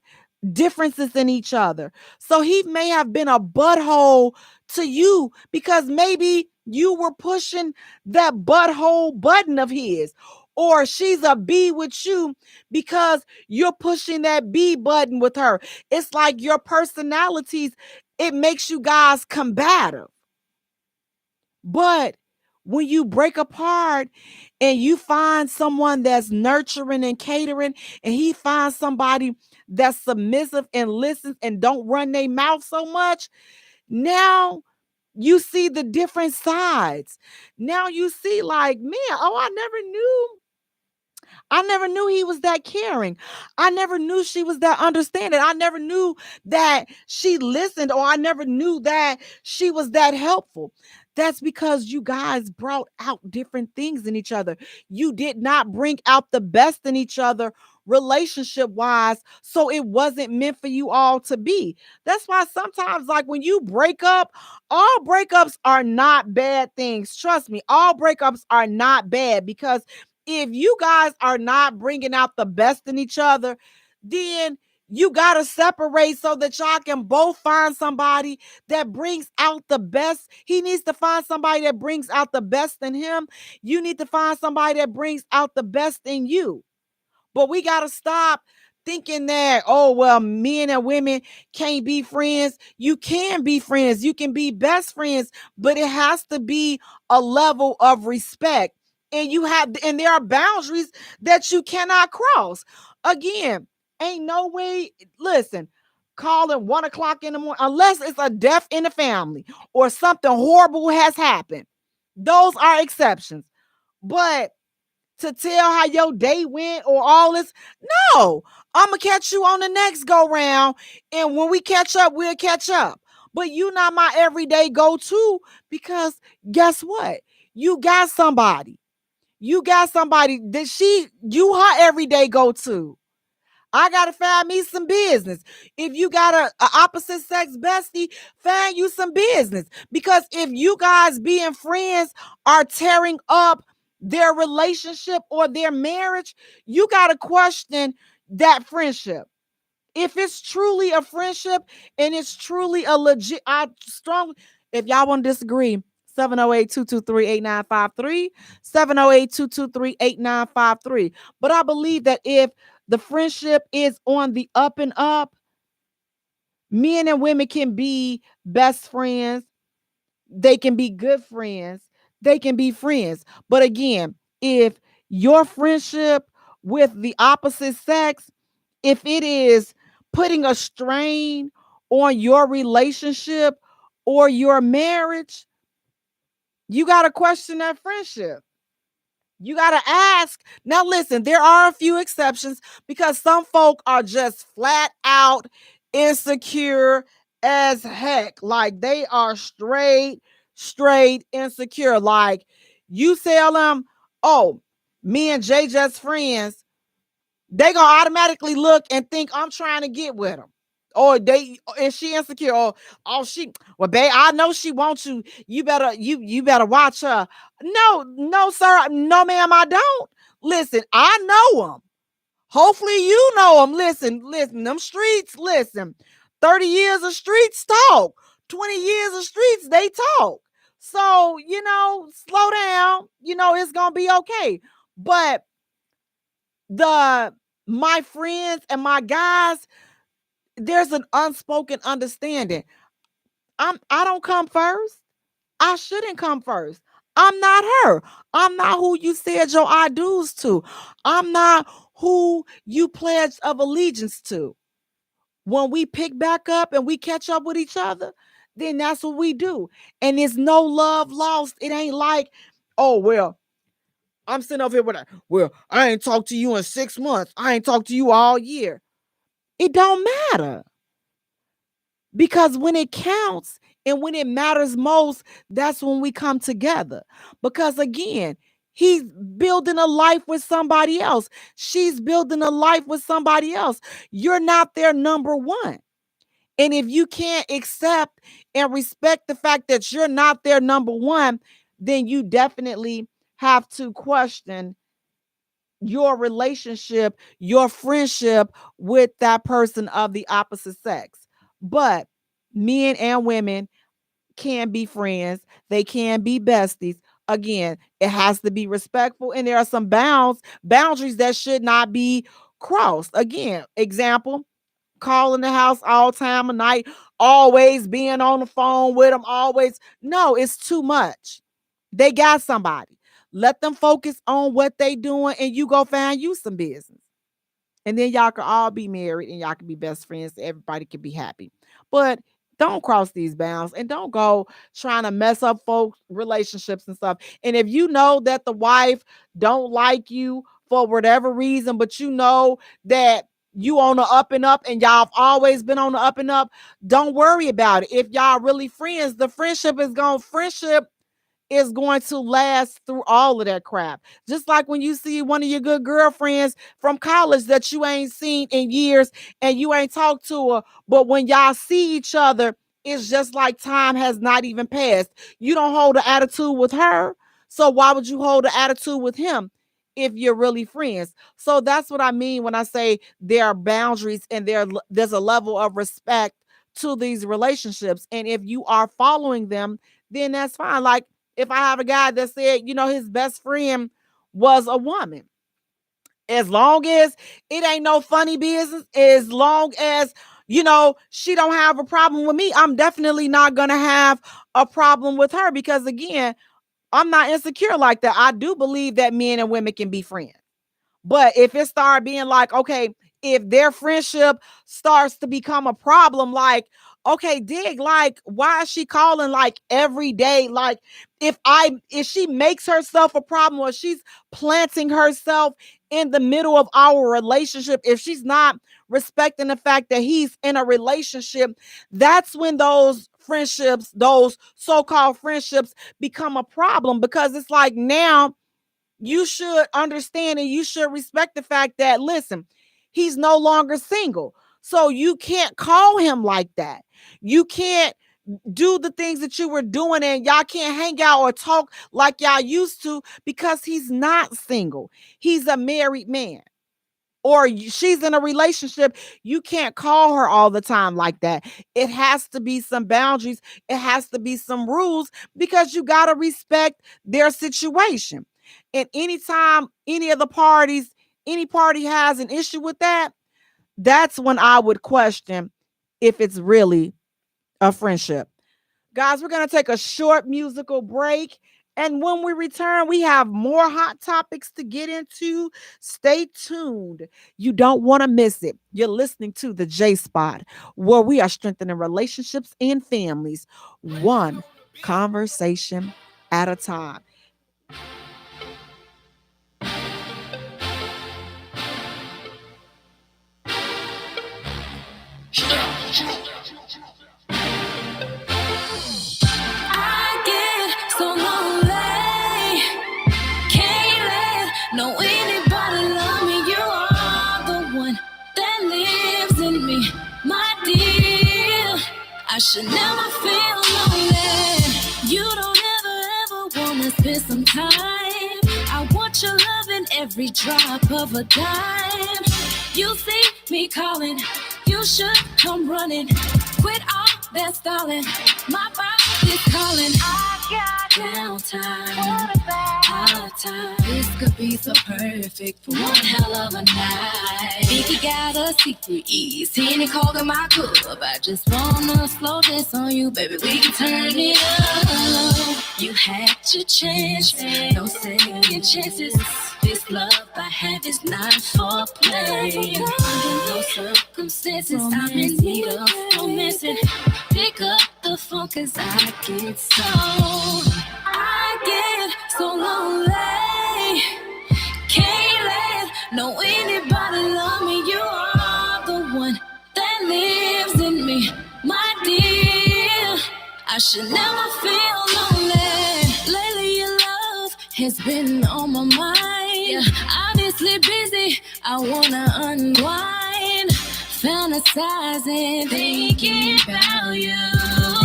differences in each other. So he may have been a butthole to you because maybe you were pushing that butthole button of his, or she's a B with you because you're pushing that B button with her. It's like your personalities, it makes you guys combative. But when you break apart and you find someone that's nurturing and catering, and he finds somebody that's submissive and listens and don't run their mouth so much, now you see the different sides. Now you see, like, man, I never knew he was that caring. I never knew she was that understanding. I never knew that she listened, or I never knew that she was that helpful. That's because you guys brought out different things in each other. You did not bring out the best in each other relationship wise. So it wasn't meant for you all to be. That's why sometimes, like when you break up, all breakups are not bad things. Trust me, all breakups are not bad, because if you guys are not bringing out the best in each other, then you got to separate so that y'all can both find somebody that brings out the best. He needs to find somebody that brings out the best in him. You need to find somebody that brings out the best in you. But we got to stop thinking that, oh, well, men and women can't be friends. You can be friends. You can be best friends, but it has to be a level of respect. And there are boundaries that you cannot cross. Again, ain't no way. Listen, calling 1 o'clock in the morning, unless it's a death in the family or something horrible has happened. Those are exceptions. But to tell how your day went or all this, no, I'm gonna catch you on the next go round. And when we catch up, we'll catch up. But you not my everyday go-to, because guess what? You got somebody. You got somebody that you her everyday go-to. I gotta find me some business. If you got a opposite sex bestie, find you some business. Because if you guys being friends are tearing up their relationship or their marriage, you gotta question that friendship. If it's truly a friendship and it's truly a legit, if y'all want to disagree, 708-223-8953, 708-223-8953. But I believe that if the friendship is on the up and up, men and women can be best friends. They can be good friends. They can be friends. But again, if your friendship with the opposite sex, if it is putting a strain on your relationship or your marriage, you got to question that friendship. You got to ask. Now, listen, there are a few exceptions, because some folk are just flat out insecure as heck. Like they are straight insecure. Like you tell them, oh, me and Jay just friends, they gonna automatically look and think I'm trying to get with them. Or is she insecure? Or well, babe, I know she wants you. You better watch her. No, sir. No, ma'am, I don't. Listen, I know them. Hopefully you know them. Listen, them streets, listen. 30 years of streets talk. 20 years of streets, they talk. So, slow down. It's gonna be okay. But my friends and my guys, there's an unspoken understanding. I don't come first. I shouldn't come first. I'm not her. I'm not who you said your I do's to. I'm not who you pledged of allegiance to. When we pick back up and we catch up with each other, then that's what we do. And there's no love lost. It ain't like, oh, well, I'm sitting over here with that. Well, I ain't talked to you in 6 months. I ain't talked to you all year. It don't matter. Because when it counts and when it matters most, that's when we come together. Because again, he's building a life with somebody else. She's building a life with somebody else. You're not their number one. And if you can't accept and respect the fact that you're not their number one, then you definitely have to question your relationship, your friendship with that person of the opposite sex. But men and women can be friends, they can be besties. Again, it has to be respectful, and there are some boundaries that should not be crossed. Again, example, calling the house all time of night, always being on the phone with them, always. No, it's too much. They got somebody. Let them focus on what they doing, and you go find you some business. And then y'all can all be married and y'all can be best friends. So everybody can be happy. But don't cross these bounds and don't go trying to mess up folks' relationships and stuff. And if you know that the wife don't like you for whatever reason, but you know that you on the up and up and y'all have always been on the up and up, don't worry about it. If y'all really friends, the friendship is going to last through all of that crap. Just like when you see one of your good girlfriends from college that you ain't seen in years and you ain't talked to her, but when y'all see each other, it's just like time has not even passed. You don't hold an attitude with her, so why would you hold an attitude with him if you're really friends? So that's what I mean when I say there are boundaries and there's a level of respect to these relationships. And if you are following them, then that's fine. Like, if I have a guy that said, his best friend was a woman, as long as it ain't no funny business, as long as, she don't have a problem with me, I'm definitely not going to have a problem with her because, again, I'm not insecure like that. I do believe that men and women can be friends. But if it started being like, okay, if their friendship starts to become a problem, like, okay, dig, like, why is she calling like every day? Like, if she makes herself a problem or she's planting herself in the middle of our relationship, if she's not respecting the fact that he's in a relationship, that's when those friendships, those so-called friendships, become a problem because it's like now you should understand and you should respect the fact that, listen, he's no longer single. So you can't call him like that. You can't do the things that you were doing and y'all can't hang out or talk like y'all used to because he's not single. He's a married man. Or she's in a relationship. You can't call her all the time like that. It has to be some boundaries. It has to be some rules because you got to respect their situation. And anytime any party has an issue with that, that's when I would question if it's really a friendship. Guys, we're going to take a short musical break. And when we return, we have more hot topics to get into. Stay tuned. You don't want to miss it. You're listening to the J Spot, where we are strengthening relationships and families, one conversation at a time. No anybody love me, you are the one that lives in me, my dear. I should never feel lonely. You don't ever wanna spend some time. I want your love in every drop of a dime. You see me calling, you should come running. Quit all that stalling, my body's calling. I got downtime, hard time. This could be so perfect for one hell of a night. Think you got a secret ease, Henny Coke in my cup. I just wanna slow this on you, baby. We can turn it up. You had your chance, no second chances. This love I have is not for play. Under no circumstances, I'm in need of romancing. Pick up the phone, cause I get so lonely. Can't let no anybody love me. You are the one that lives in me, my dear. I should never feel lonely. Lately your love has been on my mind. Obviously busy, I wanna unwind. Fantasizing, thinking about you.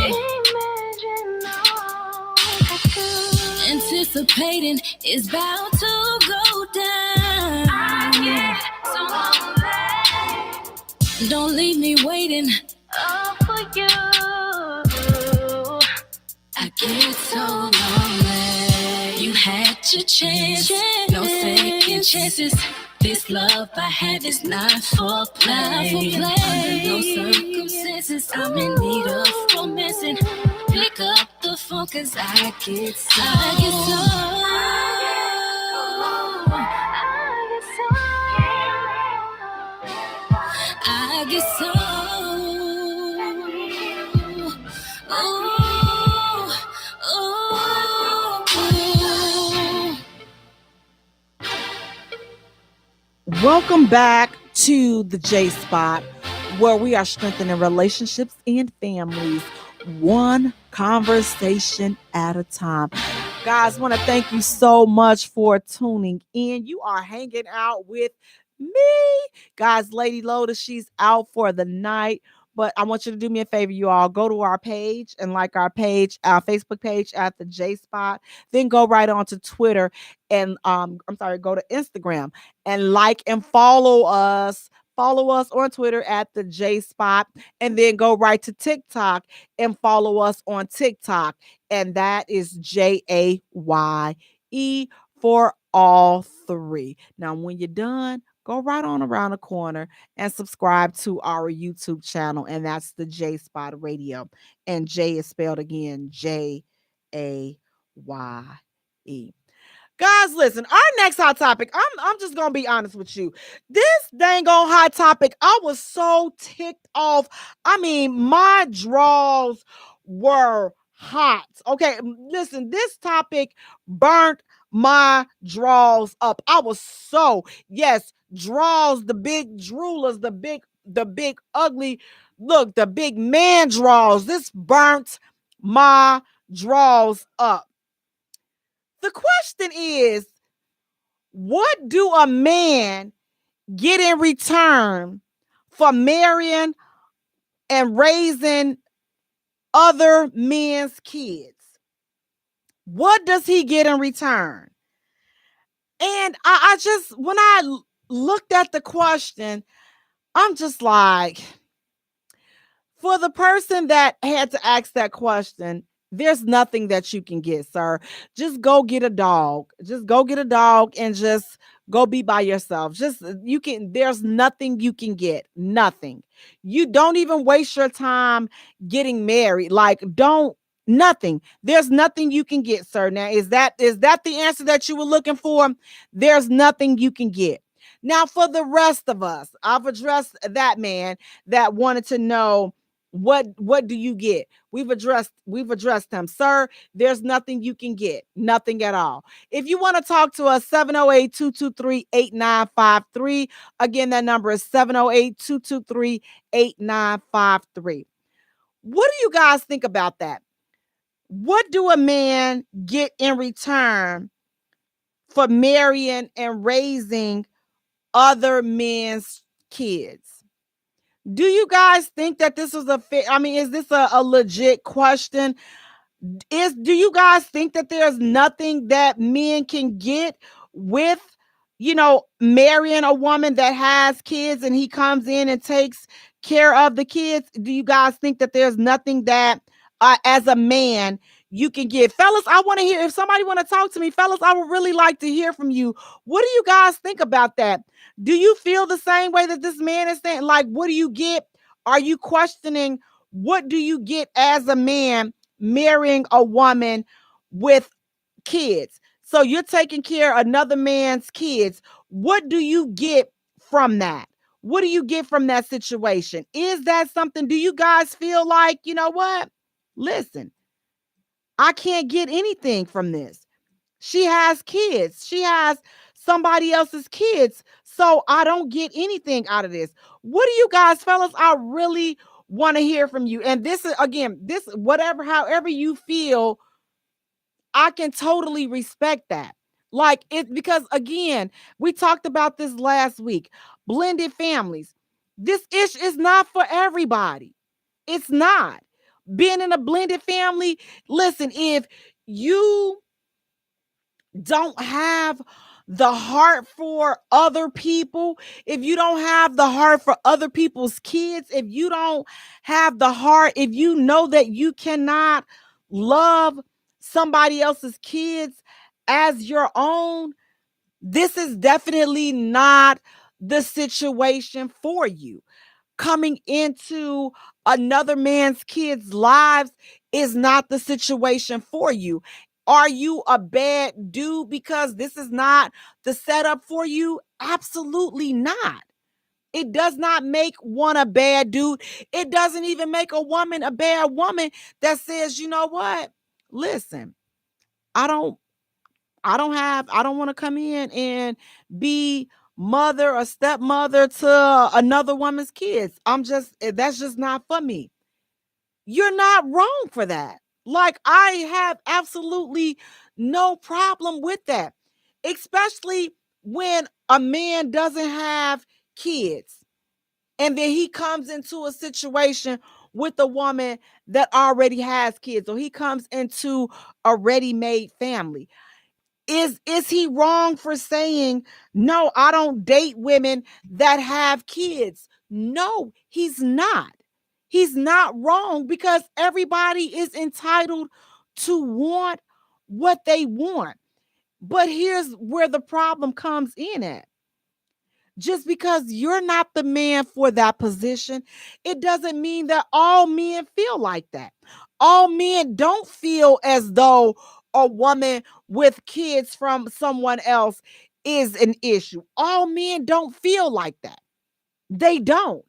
Imagine all I could. Anticipating is about to go down. I get so lonely. Don't leave me waiting up for you. I get so lonely. You had your chance, no second chances. This love I have is not for play. Under no circumstances, I'm in need of romancing. Pick up the phone, cause I get so Welcome back to the J Spot, where we are strengthening relationships and families one conversation at a time. Guys, want to thank you so much for tuning in. You are hanging out with me. Guys, Lady Loda, she's out for the night. But I want you to do me a favor, you all. Go to our page and like our page, our Facebook page at the J Spot. Then go right on to Twitter and go to Instagram and like and follow us. Follow us on Twitter at the J Spot, and then go right to TikTok and follow us on TikTok. And that is Jaye for all three. Now, when you're done, go right on around the corner and subscribe to our YouTube channel. And that's the J Spot Radio. And Jay is spelled again, Jaye. Guys, listen, our next hot topic, I'm just going to be honest with you. This dang on hot topic, I was so ticked off. I mean, my draws were hot. Okay, listen, this topic burnt my draws up. I was so, yes, draws, the big droolers, the big ugly, look, the big man draws. This burnt my draws up. The question is, what do a man get in return for marrying and raising other men's kids? What does he get in return? And I just, when I looked at the question, I'm just like, for the person that had to ask that question, there's nothing that you can get, sir. Just go get a dog. Just go get a dog and just go be by yourself. There's nothing you can get. Nothing. You don't even waste your time getting married. Nothing. There's nothing you can get, sir. Now, is that the answer that you were looking for? There's nothing you can get. Now, for the rest of us, I've addressed that man that wanted to know, what do you get? We've addressed them, sir. There's nothing you can get. Nothing at all. If you want to talk to us, 708-223-8953. Again, that number is 708-223-8953. What do you guys think about that? What do a man get in return for marrying and raising other men's kids? Do you guys think that this is is this a legit question? Do you guys think that there's nothing that men can get with, marrying a woman that has kids and he comes in and takes care of the kids? Do you guys think that there's nothing that, as a man, you can get. Fellas, I want to hear, if somebody want to talk to me, fellas, I would really like to hear from you. What do you guys think about that? Do you feel the same way that this man is saying? Like, what do you get? Are you questioning what do you get as a man marrying a woman with kids? So you're taking care of another man's kids. What do you get from that? What do you get from that situation? Is that something? Do you guys feel like, you know what? Listen, I can't get anything from this. She has kids. She has somebody else's kids. So I don't get anything out of this. What do you guys, fellas? I really want to hear from you. And this is, again, this, whatever, however you feel, I can totally respect that. Like, it's because, again, we talked about this last week. Blended families. This ish is not for everybody. It's not. Being in a blended family, listen, if you don't have the heart for other people, if you don't have the heart for other people's kids, if you don't have the heart, if you know that you cannot love somebody else's kids as your own, this is definitely not the situation for you. Coming into another man's kids' lives is not the situation for you. Are you a bad dude because this is not the setup for you? Absolutely not. It does not make one a bad dude. It doesn't even make a woman a bad woman that says, you know what? Listen, I don't want to come in and be mother or stepmother to another woman's kids. That's just not for me. You're not wrong for that. Like, I have absolutely no problem with that, especially when a man doesn't have kids and then he comes into a situation with a woman that already has kids, or he comes into a ready-made family. Is he wrong for saying, no, I don't date women that have kids? No, he's not. He's not wrong, because everybody is entitled to want what they want. But here's where the problem comes in at. Just because you're not the man for that position, it doesn't mean that all men feel like that. All men don't feel as though a woman with kids from someone else is an issue. All men don't feel like that. They don't.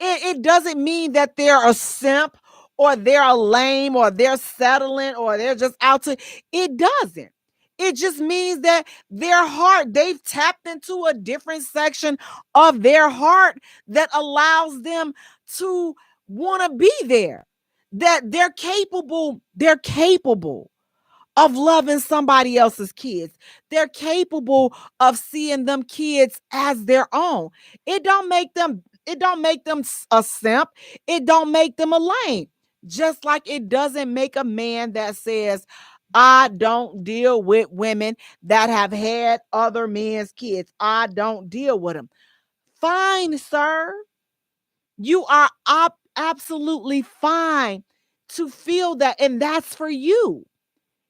It doesn't mean that they're a simp or they're a lame or they're settling or they're just out to. It doesn't. It just means that their heart, they've tapped into a different section of their heart that allows them to want to be there. That they're capable of loving somebody else's kids. They're capable of seeing them kids as their own. It don't make them a simp. It don't make them a lame. Just like it doesn't make a man that says, I don't deal with women that have had other men's kids. I don't deal with them. Fine, sir. You are absolutely fine to feel that, and that's for you.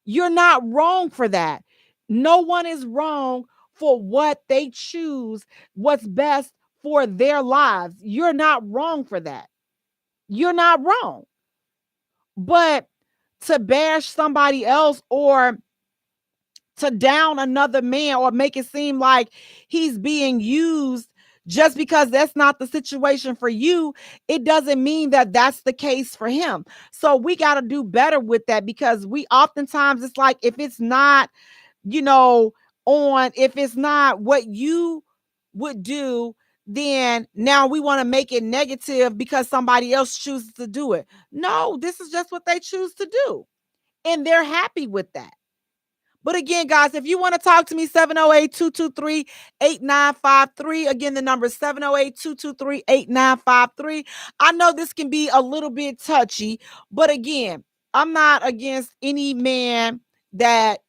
You're not wrong for that. No one is wrong for what they choose, what's best for their lives. You're not wrong for that. You're not wrong. But to bash somebody else or to down another man or make it seem like he's being used just because that's not the situation for you, it doesn't mean that that's the case for him. So we got to do better with that, because we oftentimes, it's like, if it's not, if it's not what you would do, then now we want to make it negative because somebody else chooses to do it. No, this is just what they choose to do, and they're happy with that. But again, guys, if you want to talk to me, 708-223-8953. Again, the number is 708-223-8953. I know this can be a little bit touchy, but again, I'm not against any man that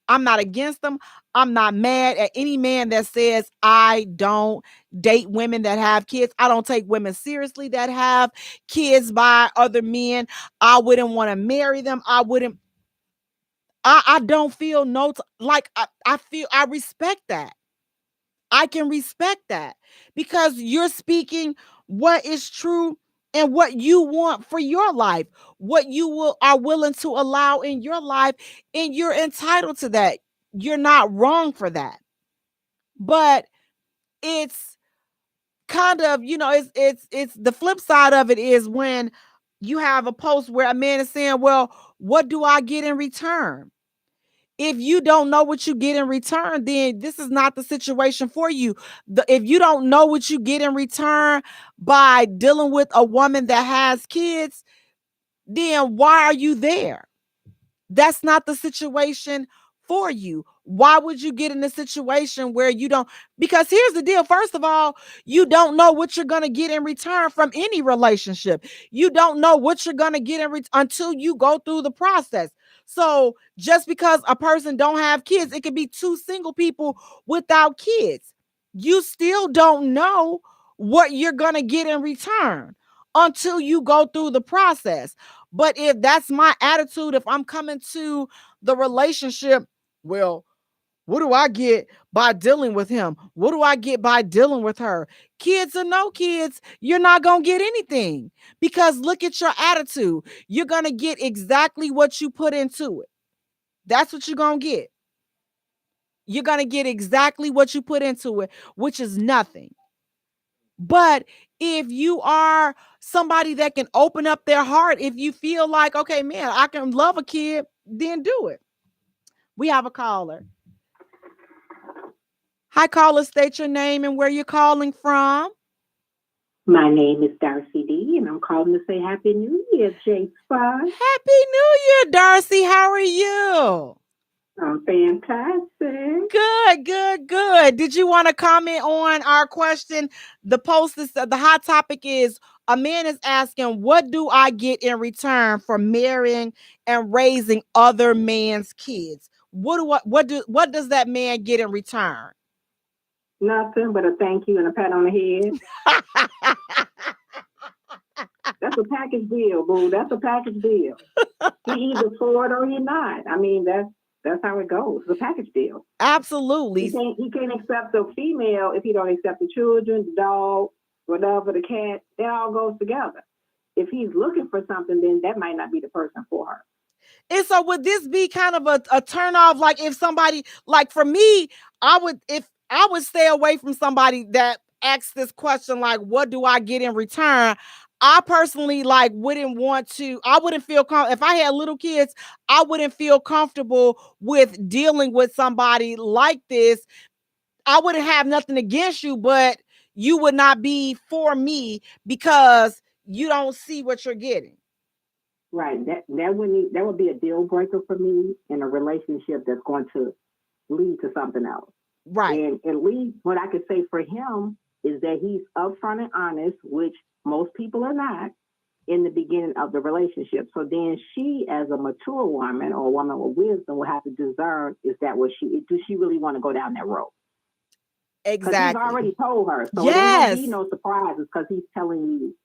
I'm not against them. I'm not mad at any man that says, I don't date women that have kids. I don't take women seriously that have kids by other men. I wouldn't want to marry them. I wouldn't. I don't feel like I respect that. I can respect that because you're speaking what is true and what you want for your life, what you are willing to allow in your life, and you're entitled to that. You're not wrong for that. But it's kind of, it's the flip side of it is when you have a post where a man is saying, well, what do I get in return? If you don't know what you get in return, then this is not the situation for you. If you don't know what you get in return by dealing with a woman that has kids, then why are you there? That's not the situation for you. Why would you get in a situation where you don't? Because here's the deal. First of all, you don't know what you're going to get in return from any relationship. You don't know what you're going to get in until you go through the process. So just because a person don't have kids, it could be two single people without kids. You still don't know what you're going to get in return until you go through the process. But if that's my attitude, if I'm coming to the relationship, well, what do I get by dealing with him? What do I get by dealing with her? Kids or no kids, you're not going to get anything because look at your attitude. You're going to get exactly what you put into it. That's what you're going to get. You're going to get exactly what you put into it, which is nothing. But if you are somebody that can open up their heart, if you feel like, okay, man, I can love a kid, then do it. We have a caller. Hi, caller, state your name and where you're calling from. My name is Darcy D, and I'm calling to say Happy New Year, Jaye. Happy New Year, Darcy. How are you? I'm fantastic. Good. Did you want to comment on our question? The post is the hot topic is a man is asking, what do I get in return for marrying and raising other man's kids? What does that man get in return? Nothing but a thank you and a pat on the head. That's a package deal, boo. That's a package deal. He either for it or he not. I mean, that's how it goes. It's a package deal. Absolutely. He can't accept the female if he don't accept the children, the dog, whatever, the cat. It all goes together. If he's looking for something, then that might not be the person for her. And so would this be kind of a turn off? Like if somebody, like for me, I would stay away from somebody that asks this question, like, what do I get in return? I personally wouldn't feel if I had little kids, I wouldn't feel comfortable with dealing with somebody like this. I wouldn't have nothing against you, but you would not be for me because you don't see what you're getting. Right. That would be a deal breaker for me in a relationship that's going to lead to something else. Right. And at least what I could say for him is that he's upfront and honest, which most people are not in the beginning of the relationship. So then she, as a mature woman or a woman with wisdom, will have to discern, does she really want to go down that road? Exactly. He's already told her. So yes. There won't be no surprises because he's telling you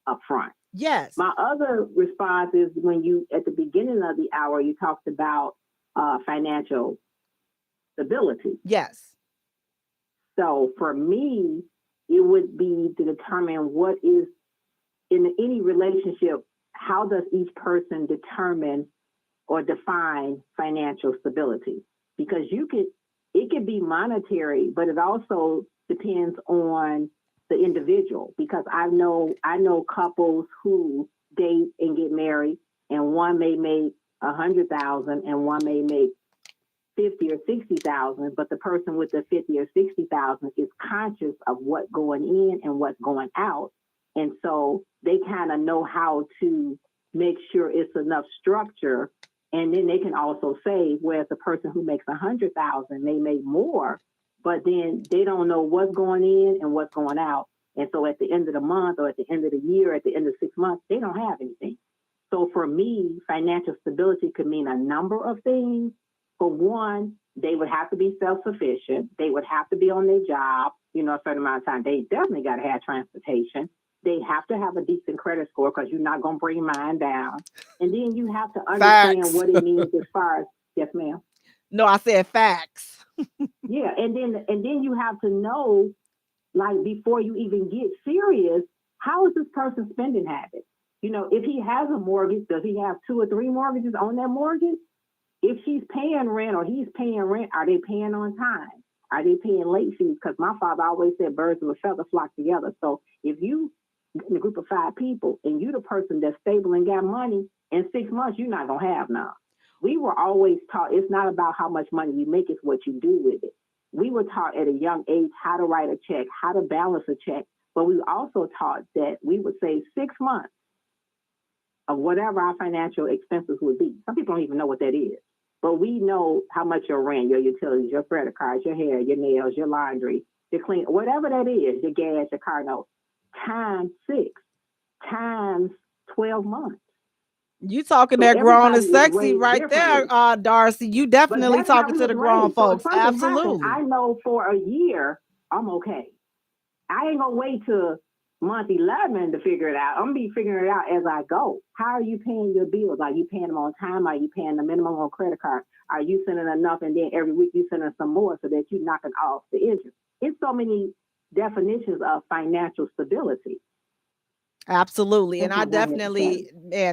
upfront. Yes. My other response is when you, at the beginning of the hour, you talked about financial stability. Yes. So for me, it would be to determine what is, in any relationship, how does each person determine or define financial stability? Because it could be monetary, but it also depends on the individual. Because I know couples who date and get married, and one may make $100,000 and one may make $50,000 or $60,000, but the person with the $50,000 or $60,000 is conscious of what's going in and what's going out, and so they kind of know how to make sure it's enough structure. And then they can also say, whereas the person who makes $100,000 may make more, but then they don't know what's going in and what's going out, and so at the end of the month or at the end of the year, at the end of 6 months, they don't have anything. So for me, financial stability could mean a number of things. For one, they would have to be self-sufficient. They would have to be on their job, a certain amount of time. They definitely got to have transportation. They have to have a decent credit score because you're not going to bring mine down. And then you have to understand what it means as far as Yes, ma'am. No, I said facts. Yeah, and then you have to know, like, before you even get serious, how is this person's spending habit? You know, if he has a mortgage, does he have 2 or 3 mortgages on that mortgage? If she's paying rent or he's paying rent, are they paying on time? Are they paying late fees? Because my father always said birds of a feather flock together. So if you in a group of 5 people and you the person that's stable and got money, in 6 months you're not gonna have none. We were always taught it's not about how much money you make, it's what you do with it. We were taught at a young age how to write a check, how to balance a check, but we were also taught that we would save 6 months of whatever our financial expenses would be. Some people don't even know what that is. But we know how much your rent, your utilities, your credit cards, your hair, your nails, your laundry, your clean, whatever that is, your gas, your car note, times 6, times 12 months. You talking So that grown and everybody is sexy raised right there, differently. Darcy. You But definitely that's how talking we to was the grown raised. So if folks. something happens, Absolutely. I know for a year, I'm okay. I ain't gonna wait till month 11 to figure it out. I'm gonna be figuring it out as I go. How are you paying your bills? Are you paying them on time? Are you paying the minimum on credit card? Are you sending enough and then every week you sending some more so that you're knocking off the interest? It's so many definitions of financial stability. Absolutely. And That's I what I had to say.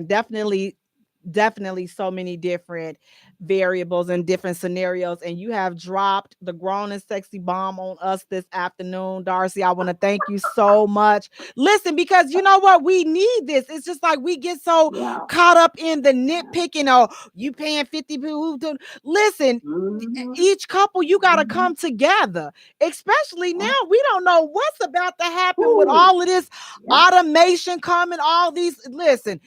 definitely so many different variables and different scenarios. And you have dropped the grown and sexy bomb on us this afternoon, Darcy. I want to thank you so much. Listen, because you know what? We need this. It's just like we get so Yeah. caught up in the nitpicking or you paying 50 people. Listen, Mm-hmm. each couple, you got to come together, especially now. We don't know what's about to happen with Ooh. all of this automation coming, all these. Listen,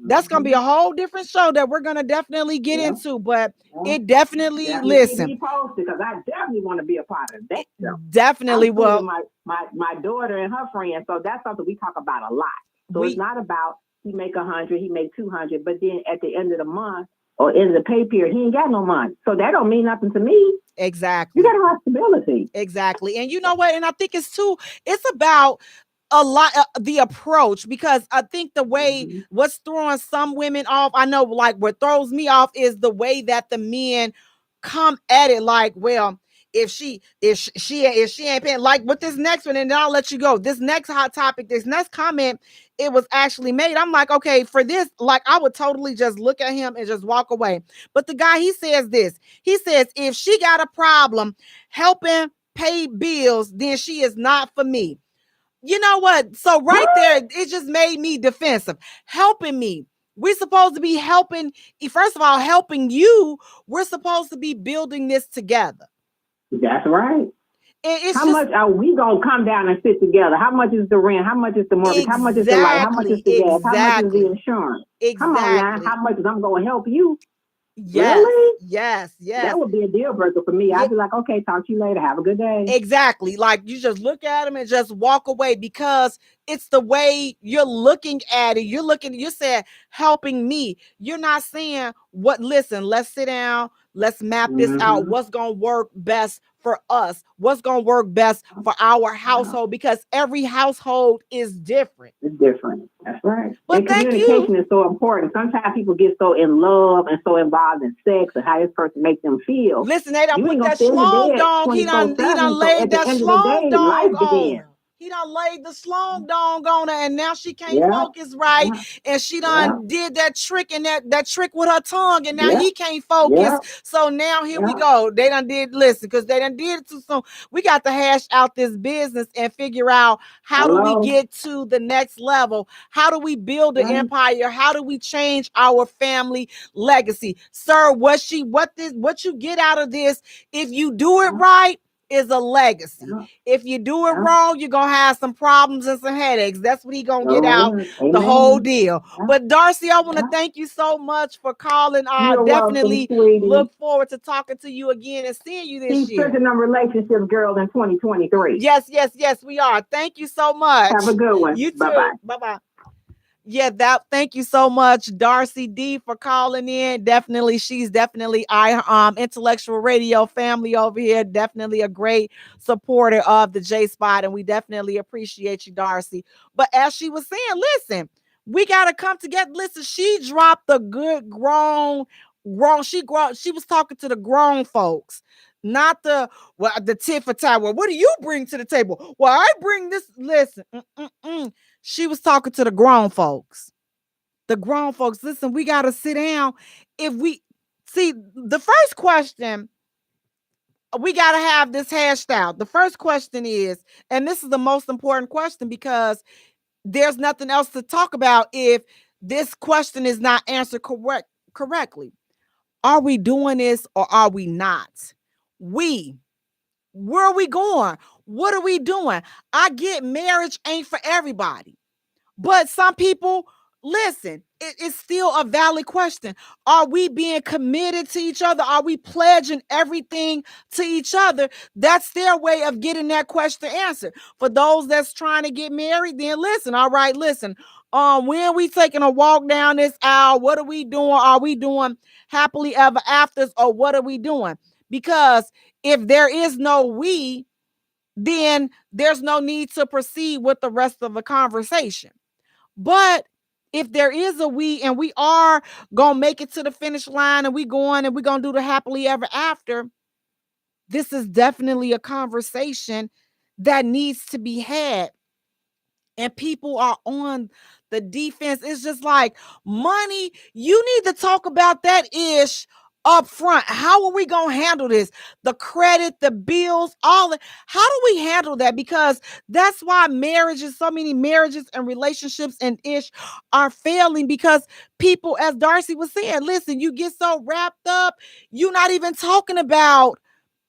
that's gonna be a whole different show that we're gonna definitely get into. But it definitely, Definitely keep listen, me posted because I definitely want to be a part of that show. definitely. I'm schooling Well, my daughter and her friends, so that's something we talk about a lot. So it's not about he make 100, he make 200, but then at the end of the month or end of the pay period, he ain't got no money. So that don't mean nothing to me. exactly. You got to have stability. Exactly. And you know what? And I think it's about a lot the approach, because I think the way what's throwing some women off, I know, like what throws me off is the way that the men come at it. Like, well, if she ain't paying, like with this next one, and then I'll let you go. This next hot topic, this next comment, it was actually made. I'm like, okay, for this, like I would totally just look at him and just walk away. But the guy, he says this. He says, if she got a problem helping pay bills, then she is not for me. You know what? So right there, it just made me defensive. Helping me. We're supposed to be helping. First of all, helping you. We're supposed to be building this together. That's right. And it's how much are we going to come down and sit together? How much is the rent? How much is the mortgage? How much is the light? How much is the gas? How much is the insurance? Come on now. How much is I'm going to help you? Yes, really? Yes. That would be a deal breaker for me. I'd be like, okay, talk to you later. Have a good day. Exactly. Like you just look at them and just walk away, because it's the way you're looking at it. You're saying helping me. You're not saying listen, let's sit down. Let's map this out. What's going to work best for us? What's going to work best for our household? Because every household is different. It's different. That's right. But and communication is so important. Sometimes people get so in love and so involved in sex and how this person makes them feel. Listen, they don't put that schlong dong. He done laid that schlong dong on. He done laid the schlong dong on her, and now she can't focus right. And she done did that trick and that trick with her tongue, and now he can't focus. So now here we go. They done listen, because they done did it too soon. We got to hash out this business and figure out how do we get to the next level? How do we build an empire? How do we change our family legacy? Sir, what you get out of this, if you do it right, is a legacy. If you do it wrong, you're gonna have some problems and some headaches. That's what he gonna get out the whole deal. But Darcy, I want to thank you so much for calling. I definitely look forward to talking to you again and seeing you this year. Keep them relationships, girls, in 2023. Yes, we are. Thank you so much. Have a good one. You too. Bye-bye. Yeah, thank you so much, Darcy D, for calling in. She's definitely our intellectual radio family over here. Definitely a great supporter of the J Spot, and we definitely appreciate you, Darcy. But as she was saying, listen, we gotta come together. Listen, she dropped the good grown She was talking to the grown folks, not the tit for tat. Well, what do you bring to the table? Well, I bring this. Listen, she was talking to the grown folks. The grown folks, listen, we got to sit down. If we see the first question, we got to have this hashed out. The first question is, and this is the most important question because there's nothing else to talk about if this question is not answered correctly. Are we doing this or are we not? Where are we going? What are we doing? I get marriage ain't for everybody. But some people, listen, it's still a valid question. Are we being committed to each other? Are we pledging everything to each other? That's their way of getting that question answered. For those that's trying to get married, then listen, all right, listen. When we taking a walk down this aisle, what are we doing? Are we doing happily ever afters or what are we doing? Because if there is no we, then there's no need to proceed with the rest of the conversation. But if there is a we and we are going to make it to the finish line and we're going to do the happily ever after, this is definitely a conversation that needs to be had. And people are on the defense. It's just like money. You need to talk about that ish up front. How are we going to handle this? The credit, the bills, all that. How do we handle that? Because that's why so many marriages and relationships and ish are failing because people, as Darcy was saying, listen, you get so wrapped up. You're not even talking about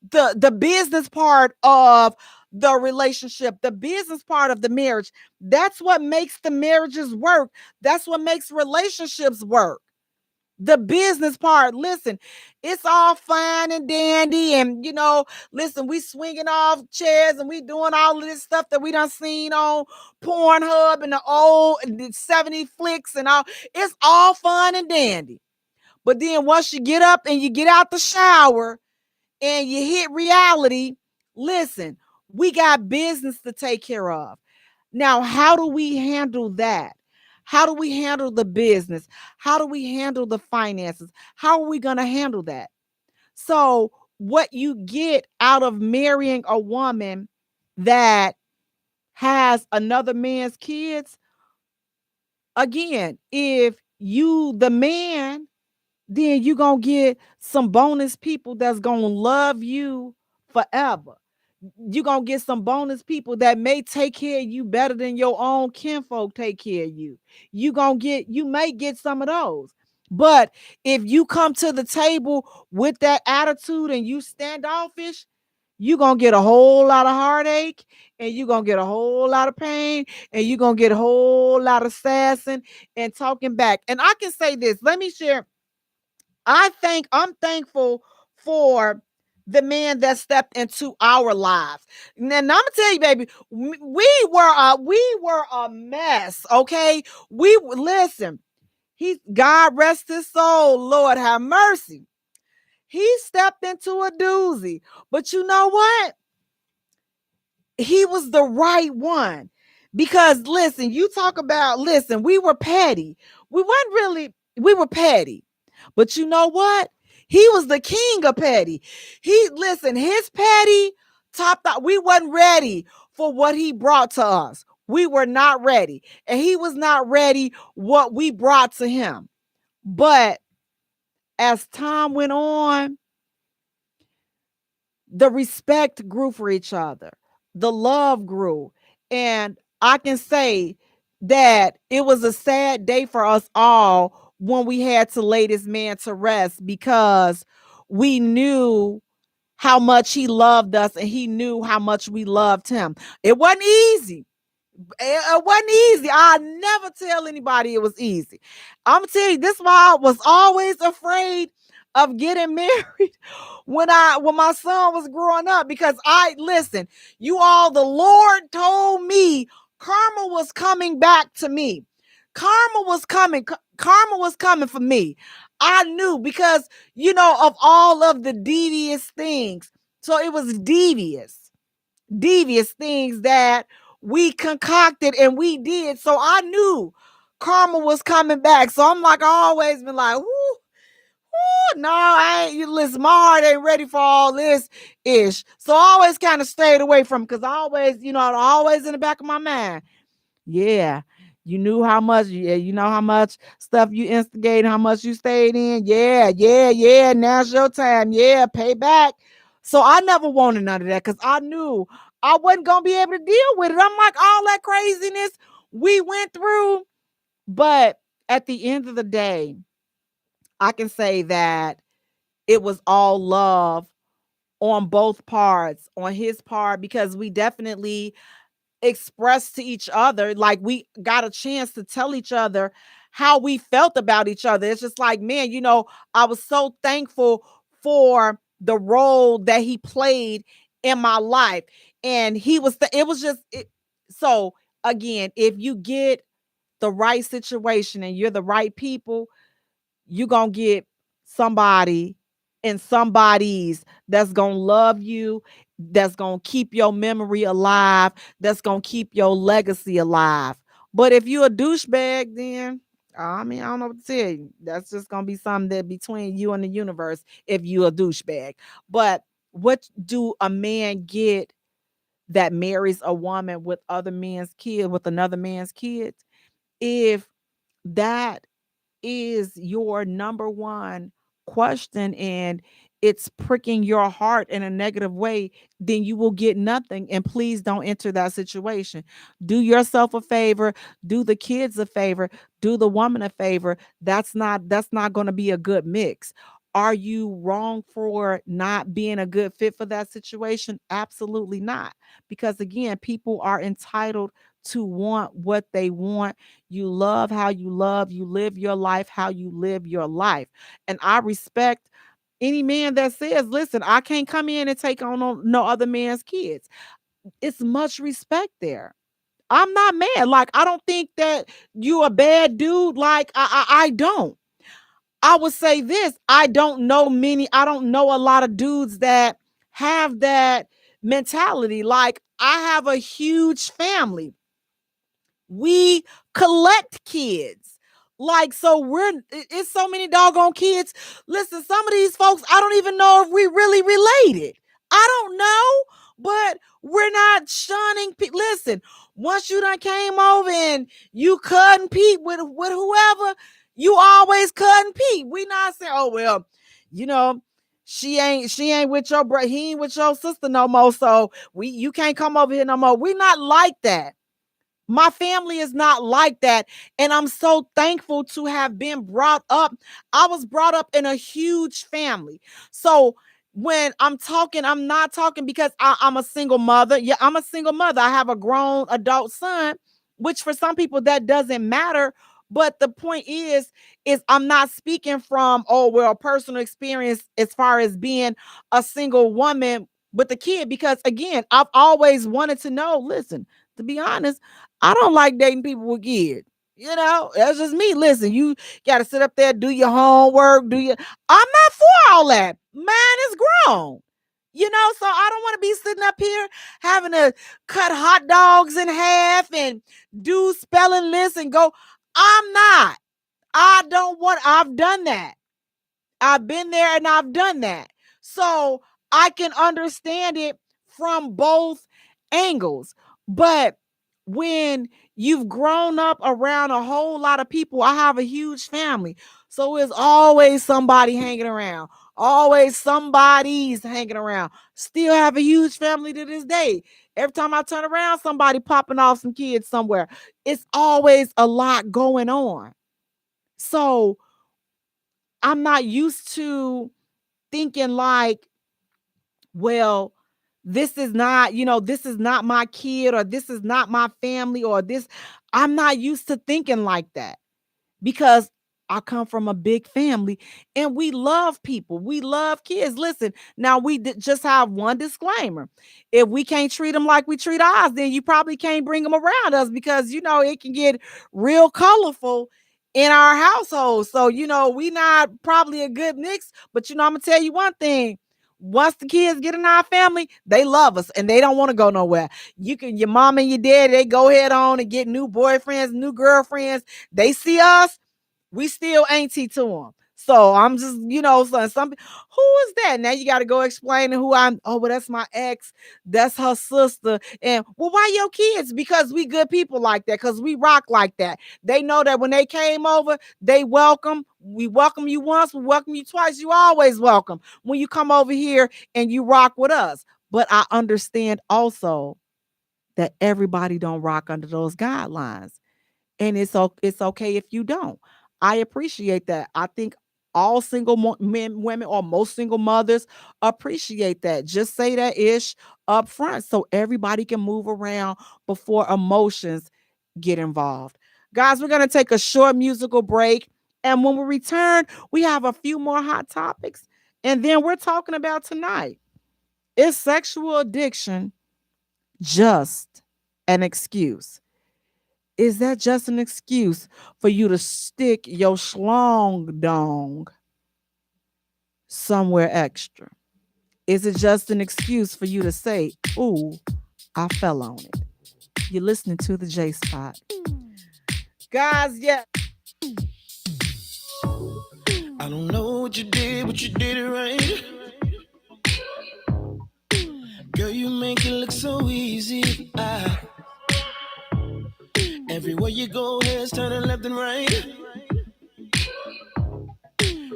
the business part of the relationship, the business part of the marriage. That's what makes the marriages work. That's what makes relationships work. The business part, listen, it's all fine and dandy. And, listen, we swinging off chairs and we doing all of this stuff that we done seen on Pornhub and the old 70 flicks and all. It's all fun and dandy. But then once you get up and you get out the shower and you hit reality, listen, we got business to take care of. Now, how do we handle that? How do we handle the business? How do we handle the finances? How are we going to handle that? So what you get out of marrying a woman that has another man's kids, again, if you the man, then you're going to get some bonus people that's going to love you forever. You're going to get some bonus people that may take care of you better than your own kinfolk take care of you. You may get some of those. But if you come to the table with that attitude and you standoffish, you're going to get a whole lot of heartache and you're going to get a whole lot of pain and you're going to get a whole lot of sassing and talking back. And I can say this, let me share. I'm thankful for the man that stepped into our lives. And I'm gonna tell you, baby, we were a mess. Okay, listen. God rest his soul. Lord have mercy. He stepped into a doozy, but you know what? He was the right one because listen, we were petty. We were petty. But you know what? He was the king of petty. His petty topped out. We wasn't ready for what he brought to us. We were not ready. And he was not ready what we brought to him. But as time went on, the respect grew for each other. The love grew. And I can say that it was a sad day for us all when we had to lay this man to rest because we knew how much he loved us and he knew how much we loved him. It wasn't easy. It wasn't easy. I never tell anybody it was easy. I'm gonna tell you, this why I was always afraid of getting married when my son was growing up because the Lord told me karma was coming back to me. Karma was coming for me. I knew because of all of the devious things. So it was devious things that we concocted and we did. So I knew karma was coming back. So I'm like, I always been like, whoo, No, I ain't. You listen, my heart ain't ready for all this ish. So I always kind of stayed away from, because I always, always in the back of my mind. Yeah. You knew how much, you know how much stuff you instigated, how much you stayed in. Yeah, yeah, yeah. Now's your time. Yeah, pay back. So I never wanted none of that, because I knew I wasn't going to be able to deal with it. I'm like, all that craziness we went through. But at the end of the day, I can say that it was all love on both parts, on his part, because we definitely expressed to each other, like we got a chance to tell each other how we felt about each other. It's just like, man, I was so thankful for the role that he played in my life. And it was just it. So again, if you get the right situation and you're the right people, you're gonna get somebody and somebody's that's gonna love you, that's gonna keep your memory alive, that's gonna keep your legacy alive. But if you a douchebag, then I mean, I don't know what to tell you. That's just gonna be something that between you and the universe if you a douchebag. But what do a man get that marries a woman with another man's kids, if that is your number one question and it's pricking your heart in a negative way, then you will get nothing. And please don't enter that situation. Do yourself a favor, do the kids a favor, do the woman a favor. That's not going to be a good mix. Are you wrong for not being a good fit for that situation? Absolutely not. Because again, people are entitled to want what they want. You love how you love, you live your life how you live your life. And I respect any man that says, listen, I can't come in and take on no other man's kids. It's much respect there. I'm not mad. Like, I don't think that you a bad dude. Like, I don't. I would say this. I don't know a lot of dudes that have that mentality. Like, I have a huge family. We collect kids. Like, so it's so many doggone kids. Listen, some of these folks, I don't even know if we really related. I don't know, but we're not shunning. Listen, once you done came over and you cut and Pete with whoever, you always cut and Pete. We not saying, oh, well, you know, she ain't with your brother. He ain't with your sister no more. So you can't come over here no more. We not like that. My family is not like that. And I'm so thankful to have been brought up. I was brought up in a huge family. So when I'm talking, I'm not talking because I'm a single mother. Yeah, I'm a single mother. I have a grown adult son, which for some people that doesn't matter. But the point is I'm not speaking from, oh, well, personal experience as far as being a single woman with a kid. Because again, I've always wanted to know, listen, to be honest, I don't like dating people with kids. That's just me. Listen, you got to sit up there, do your homework, I'm not for all that. Man is grown. So I don't want to be sitting up here having to cut hot dogs in half and do spelling lists and go. I'm not. I've done that. I've been there and I've done that. So I can understand it from both angles. But when you've grown up around a whole lot of people, I have a huge family. So it's always somebody hanging around. Always somebody's hanging around. Still have a huge family to this day. Every time I turn around, somebody popping off some kids somewhere. It's always a lot going on. So I'm not used to thinking like, well, this is not my kid, or this is not my family, or this. I'm not used to thinking like that, because I come from a big family and we love people. We love kids. Listen, now we just have one disclaimer. If we can't treat them like we treat ours, then you probably can't bring them around us, because, it can get real colorful in our household. So, we not probably a good mix, but, I'm going to tell you one thing. Once the kids get in our family, they love us and they don't want to go nowhere. Your mom and your dad, they go head on and get new boyfriends, new girlfriends. They see us, we still auntie to them. So I'm just, so who is that? Now you got to go explain who I'm. Oh, well, that's my ex. That's her sister. And well, why your kids? Because we good people like that. Because we rock like that. They know that when they came over, they welcome. We welcome you once, we welcome you twice. You always welcome when you come over here and you rock with us. But I understand also that everybody don't rock under those guidelines. And it's okay if you don't. I appreciate that. I think all single men, women, or most single mothers appreciate that. Just say that ish up front so everybody can move around before emotions get involved. Guys, we're going to take a short musical break. And when we return, we have a few more hot topics. And then we're talking about tonight. Is sexual addiction just an excuse? Is that just an excuse for you to stick your schlong dong somewhere extra? Is it just an excuse for you to say, ooh, I fell on it? You're listening to the J Spot. Guys, yeah. I don't know what you did, but you did it right. Girl, you make it look so easy. Everywhere you go, heads turning left and right.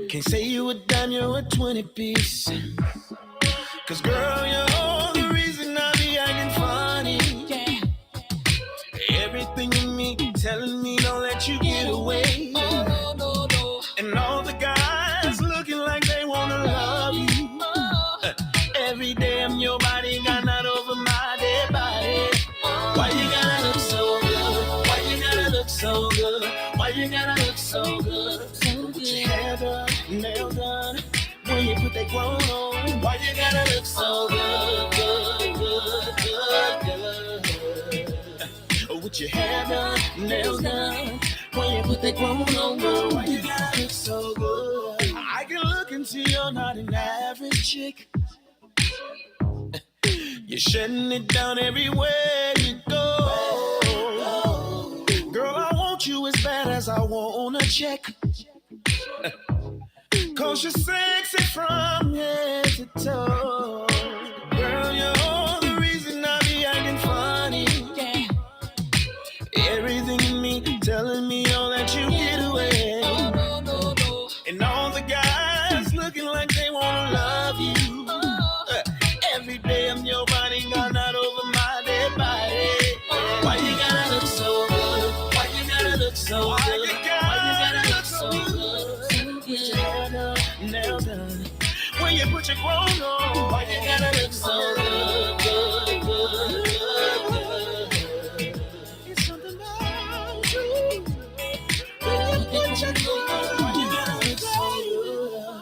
Can't say you a dime, you're a 20 piece. Cause girl, you're the reason I be acting funny. Yeah. Everything in me telling me don't let you get away. No. And all the guys looking like they wanna love you. Every day I'm your body, got not over my dead body. Why you gotta look so good? Why you gotta look so good? Why you gotta look so good? Put your hair done, nails done. When you put that clone on, why you gotta look so good, good? With your hair done, nails done. When you put that clone on, girl, why you gotta look so good? I can look and see you're not an average chick. You're shutting it down everywhere you go. Girl, I want you as bad as I want a check. Cause you're sexy from head to toe. Girl, you're the reason I be acting funny. Yeah. Everything in me telling me don't let you get away. No. And all the guys looking like they wanna love you. Every day I'm your body, got not over my dead body. Why you gotta look so good? Why you gotta look so good? Why you gotta look so good? Put your hair done, nails done. When you put your clothes on, why you gotta look so good? It's something about you. When you put your clothes on, why you gotta look so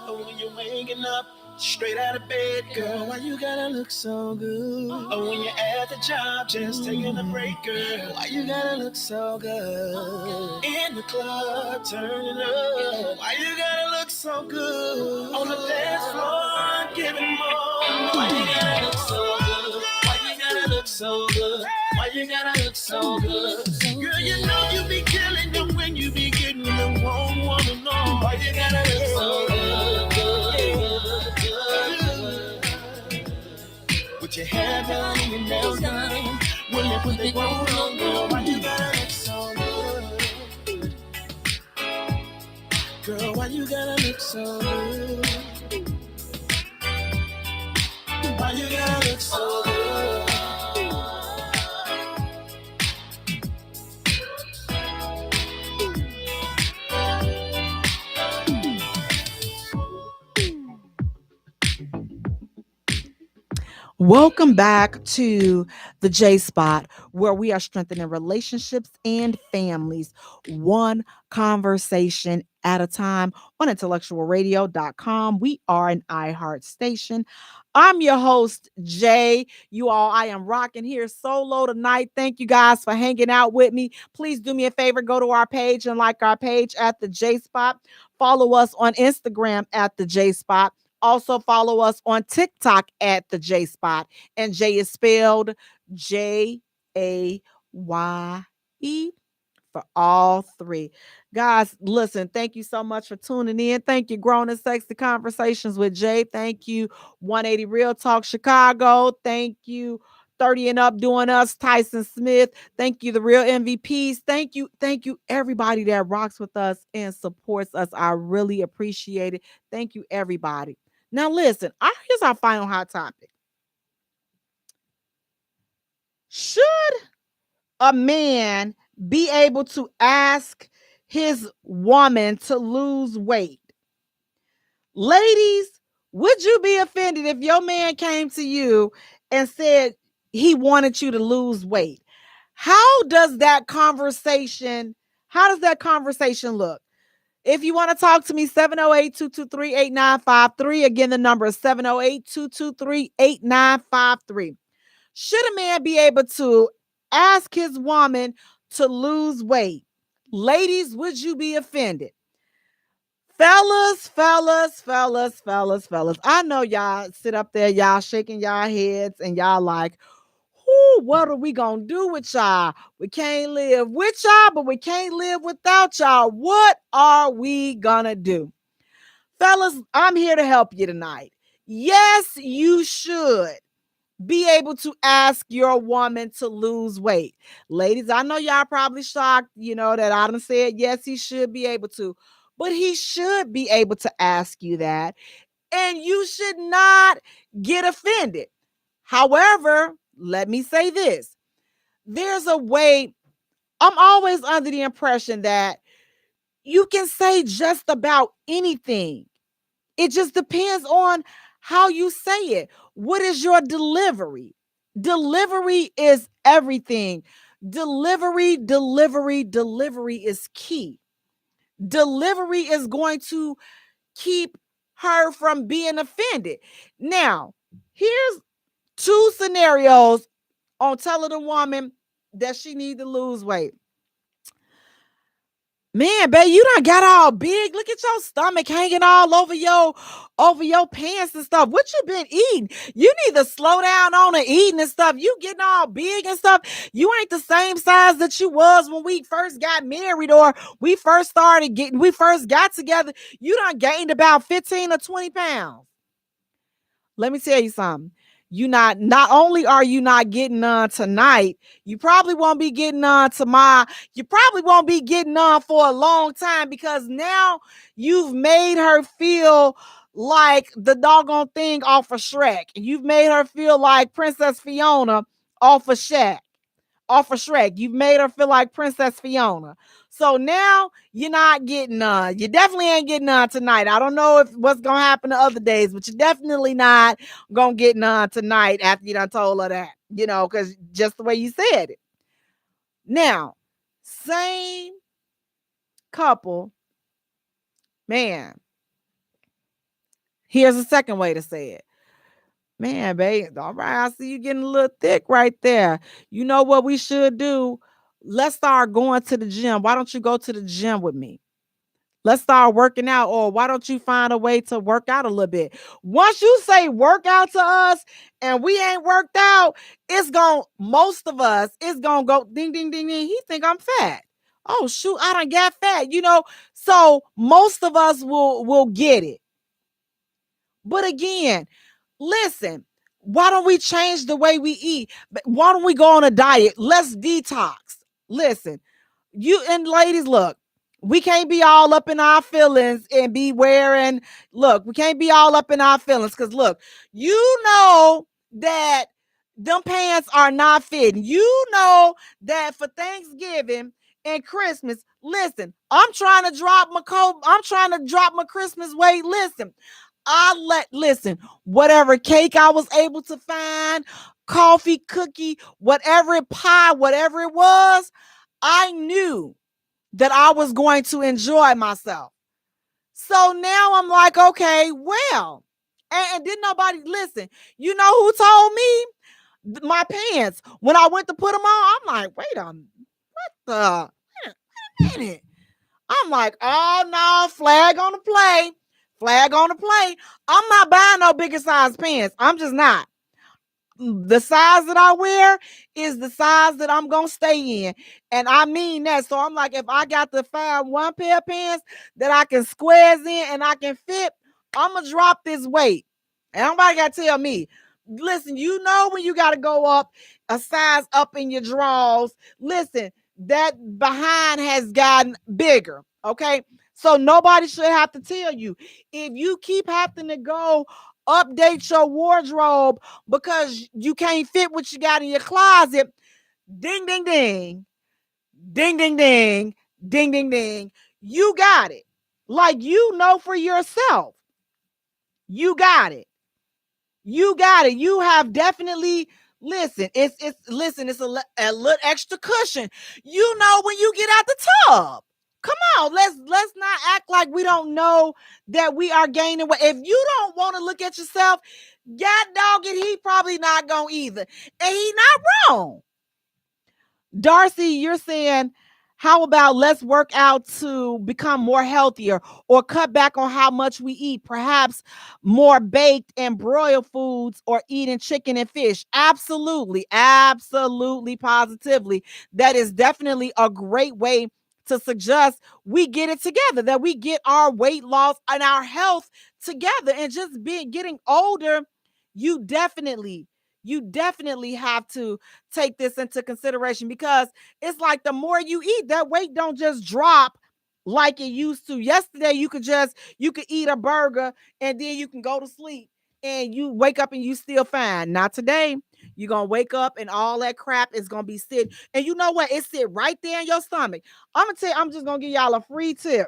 good? When you're waking up straight out of bed, girl, why you gotta look so good? Oh, when you're at the job, just taking a break, girl, why you gotta look so good? In the club, turning up, why you gotta look so good? On the dance floor, giving more, why you gotta look so good? Why you gotta look so good? Why you gotta look so good? Girl, you know you be killing them when you be getting the wrong woman on. Why you gotta look so good? With your hair done and your nails done, when you put the gold on, girl, why you gotta look so good? Girl, why you gotta look so good? Why you gotta look so good? Welcome back to the J Spot, where we are strengthening relationships and families, one conversation at a time on IntellectualRadio.com. We are an iHeart station. I'm your host, Jay. You all, I am rocking here solo tonight. Thank you guys for hanging out with me. Please do me a favor, go to our page and like our page at the J Spot. Follow us on Instagram at the J Spot. Also follow us on TikTok at the J Spot. And Jay is spelled Jaye. for all three. Guys, listen, thank you so much for tuning in. Thank you, Grown and Sexy Conversations with Jay. Thank you, 180 Real Talk Chicago. Thank you, 30 and Up Doing Us, Tyson Smith. Thank you, the Real MVPs. Thank you, everybody that rocks with us and supports us. I really appreciate it. Thank you, everybody. Now, listen, here's our final hot topic. Should a man be able to ask his woman to lose weight? Ladies, would you be offended if your man came to you and said he wanted you to lose weight? How does that conversation look? If you want to talk to me, 708-223-8953. Again, the number is 708-223-8953. Should a man be able to ask his woman to lose weight? Ladies, would you be offended? Fellas. I know y'all sit up there, y'all shaking y'all heads, and y'all like, what are we gonna do with y'all? We can't live with y'all, but we can't live without y'all. What are we gonna do? Fellas, I'm here to help you tonight. Yes, you should be able to ask your woman to lose weight. Ladies, I know y'all probably shocked, that I done said, yes, he should be able to, but he should be able to ask you that. And you should not get offended. However, let me say this. There's a way. I'm always under the impression that you can say just about anything. It just depends on how you say it. What is your delivery? Delivery is everything. Delivery is key. Delivery is going to keep her from being offended. Now, here's 2 scenarios on telling a woman that she need to lose weight. Man, babe, you done got all big. Look at your stomach hanging all over your pants and stuff. What you been eating? You need to slow down on the eating and stuff. You getting all big and stuff. You ain't the same size that you was when we first got married or we first got together. You done gained about 15 or 20 pounds. Let me tell you something. Not only are you not getting on tonight, you probably won't be getting on tomorrow. You probably won't be getting on for a long time because now you've made her feel like the doggone thing off of Shrek. You've made her feel like Princess Fiona off of Shrek. You've made her feel like Princess Fiona. So now you're not getting on. You definitely ain't getting on tonight. I don't know what's going to happen the other days, but you're definitely not going to get on tonight after you done told her that, because just the way you said it. Now, same couple, man, here's a second way to say it. Man, babe, all right, I see you getting a little thick right there. You know what we should do? Let's start going to the gym. Why don't you go to the gym with me? Let's start working out, or why don't you find a way to work out a little bit? Once you say work out to us and we ain't worked out, most of us, it's going to go ding, ding, ding, ding. He think I'm fat. Oh, shoot, I done got fat, So most of us will get it. But again, listen, why don't we change the way we eat? Why don't we go on a diet? Let's detox. Listen, you and ladies, look, we can't be all up in our feelings and we can't be all up in our feelings because look, you know that them pants are not fitting. You know that for Thanksgiving and Christmas, listen, I'm trying to drop my Christmas weight. Listen, whatever cake I was able to find, coffee, cookie, whatever pie, whatever it was, I knew that I was going to enjoy myself. So now I'm like, okay, well, and didn't nobody listen. You know who told me? My pants. When I went to put them on, I'm like, wait a minute. I'm like, oh no, flag on the play. I'm not buying no bigger size pants. I'm just not. the size that I wear is the size that I'm gonna stay in. And I mean that. So I'm like, if I got to find one pair of pants that I can squeeze in and I can fit, I'm gonna drop this weight. And nobody gotta tell me. Listen, you know when you gotta go up a size up in your drawers. Listen, that behind has gotten bigger. Okay. So nobody should have to tell you. If you keep having to go update your wardrobe because you can't fit what you got in your closet, ding, ding, ding, ding, ding, ding, ding, ding, ding. You got it. Like, you know, for yourself, you got it. You got it. You have definitely, listen, it's a little extra cushion. You know, when you get out the tub. Come on, let's not act like we don't know that we are gaining weight. If you don't want to look at yourself, God dog it, he probably not gonna either. And he not wrong. Darcy, you're saying, how about let's work out to become more healthier or cut back on how much we eat, perhaps more baked and broiled foods or eating chicken and fish? Absolutely, absolutely, positively. That is definitely a great way to suggest we get it together, that we get our weight loss and our health together. And just getting older, you definitely have to take this into consideration, because it's like the more you eat, that weight don't just drop like it used to. Yesterday, you could eat a burger and then you can go to sleep and you wake up and you still fine. Not today. You're going to wake up and all that crap is going to be sitting. And you know what? It sit right there in your stomach. I'm going to tell you, I'm just going to give y'all a free tip.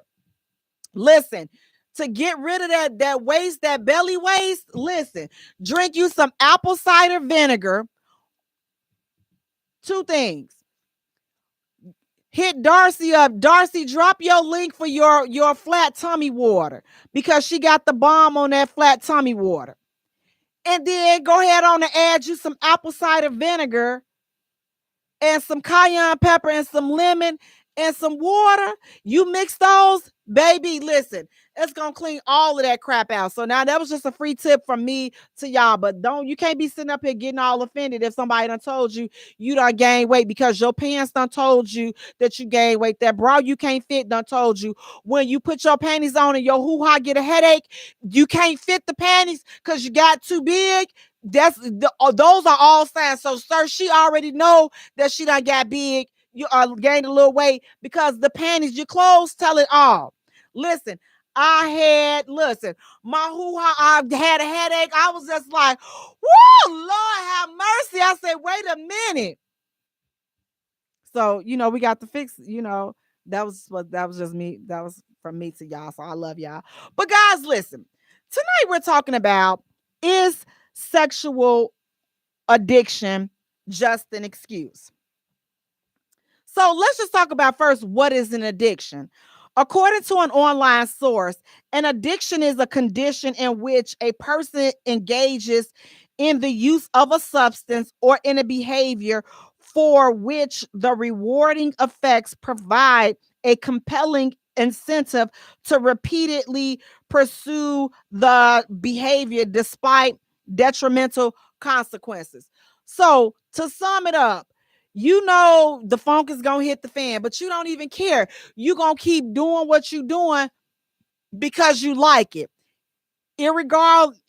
Listen, to get rid of that waste, that belly waste, listen, drink you some apple cider vinegar. Two things. Hit Darcy up. Darcy, drop your link for your flat tummy water, because she got the bomb on that flat tummy water. And then go ahead on and add you some apple cider vinegar and some cayenne pepper and some lemon and some water. You mix those, baby, listen, it's gonna clean all of that crap out. So now that was just a free tip from me to y'all. But you can't be sitting up here getting all offended if somebody done told you done gained weight because your pants done told you that you gained weight. That bra you can't fit done told you when you put your panties on and your hoo-ha get a headache, you can't fit the panties because you got too big. Those are all signs. So, sir, she already know that she done got big. You are gained a little weight because the panties, your clothes tell it all. Listen, my hoo-ha, I had a headache. I was just like, whoa, Lord have mercy. I said, wait a minute. So, we got to fix, that was just me. That was from me to y'all. So I love y'all. But guys, listen, tonight we're talking about, is sexual addiction just an excuse? So let's just talk about first, what is an addiction? According to an online source, an addiction is a condition in which a person engages in the use of a substance or in a behavior for which the rewarding effects provide a compelling incentive to repeatedly pursue the behavior despite detrimental consequences. So to sum it up, the funk is going to hit the fan, but you don't even care. You're going to keep doing what you're doing because you like it. In regards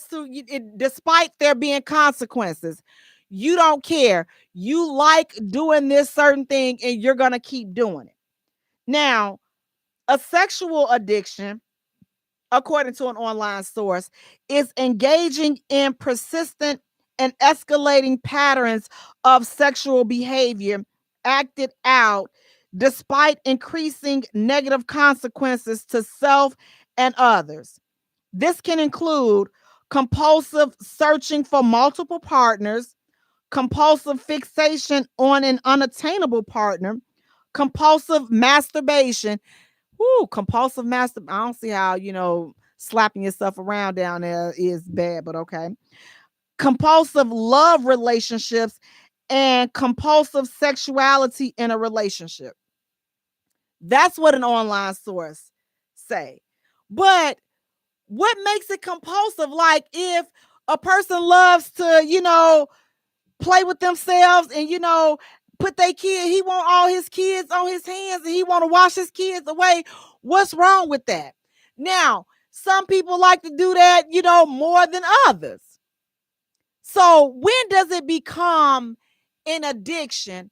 to it, despite there being consequences, you don't care. You like doing this certain thing and you're going to keep doing it. Now, a sexual addiction, according to an online source, is engaging in persistent and escalating patterns of sexual behavior acted out despite increasing negative consequences to self and others. This can include compulsive searching for multiple partners, compulsive fixation on an unattainable partner, compulsive masturbation. Compulsive masturbation. I don't see how, slapping yourself around down there is bad, but okay. Compulsive love relationships and compulsive sexuality in a relationship. That's what an online source say. But what makes it compulsive? Like, if A person loves to, play with themselves and, put their kid, he want all his kids on his hands and he want to wash his kids away. What's wrong with that? Now, some people like to do that, more than others. So when does it become an addiction,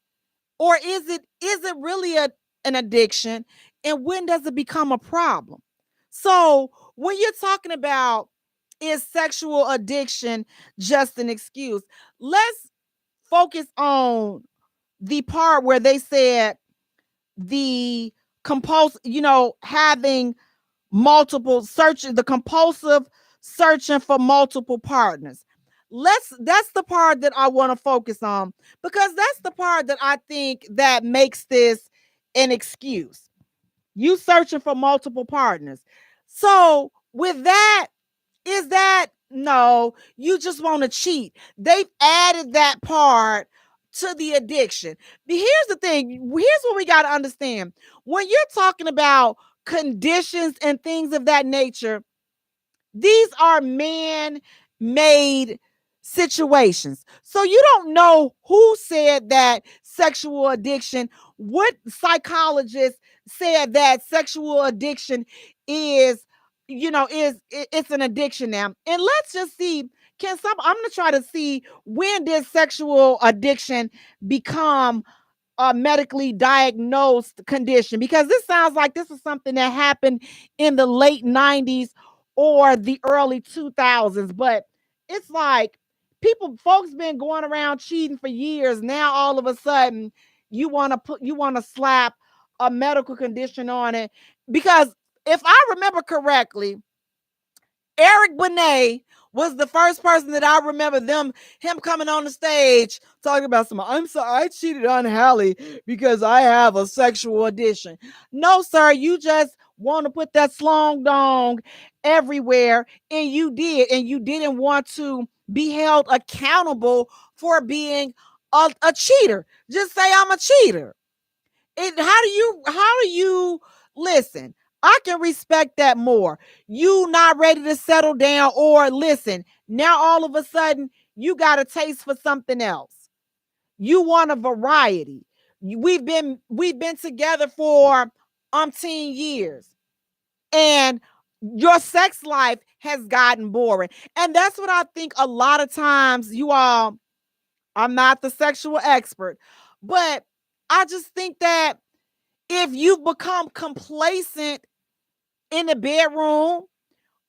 or is it really an addiction? And when does it become a problem? So when you're talking about, is sexual addiction just an excuse? Let's focus on the part where they said the having multiple searching, the compulsive searching for multiple partners. That's the part that I want to focus on, because that's the part that I think that makes this an excuse. You searching for multiple partners. So with that, is that no, you just want to cheat. They've added that part to the addiction. But here's the thing. Here's what we got to understand. When you're talking about conditions and things of that nature, these are man-made situations. So you don't know who said that sexual addiction, what psychologist said that sexual addiction is, it's an addiction now. And let's just see, I'm going to try to see, when did sexual addiction become a medically diagnosed condition? Because this sounds like this is something that happened in the late 90s or the early 2000s. But it's like folks been going around cheating for years. Now all of a sudden you want to slap a medical condition on it. Because if I remember correctly, Eric Benet was the first person that I remember him coming on the stage talking about I'm sorry, I cheated on Hallie because I have a sexual addiction. No, sir, you just want to put that slong dong everywhere, and you didn't want to be held accountable for being a cheater. Just say I'm a cheater. How do you listen? I can respect that more. You not ready to settle down, or listen, now all of a sudden you got a taste for something else. You want a variety. We've been together for umpteen years, and your sex life has gotten boring. And that's what I think a lot of times, you all, I'm not the sexual expert, but I just think that if you've become complacent in the bedroom,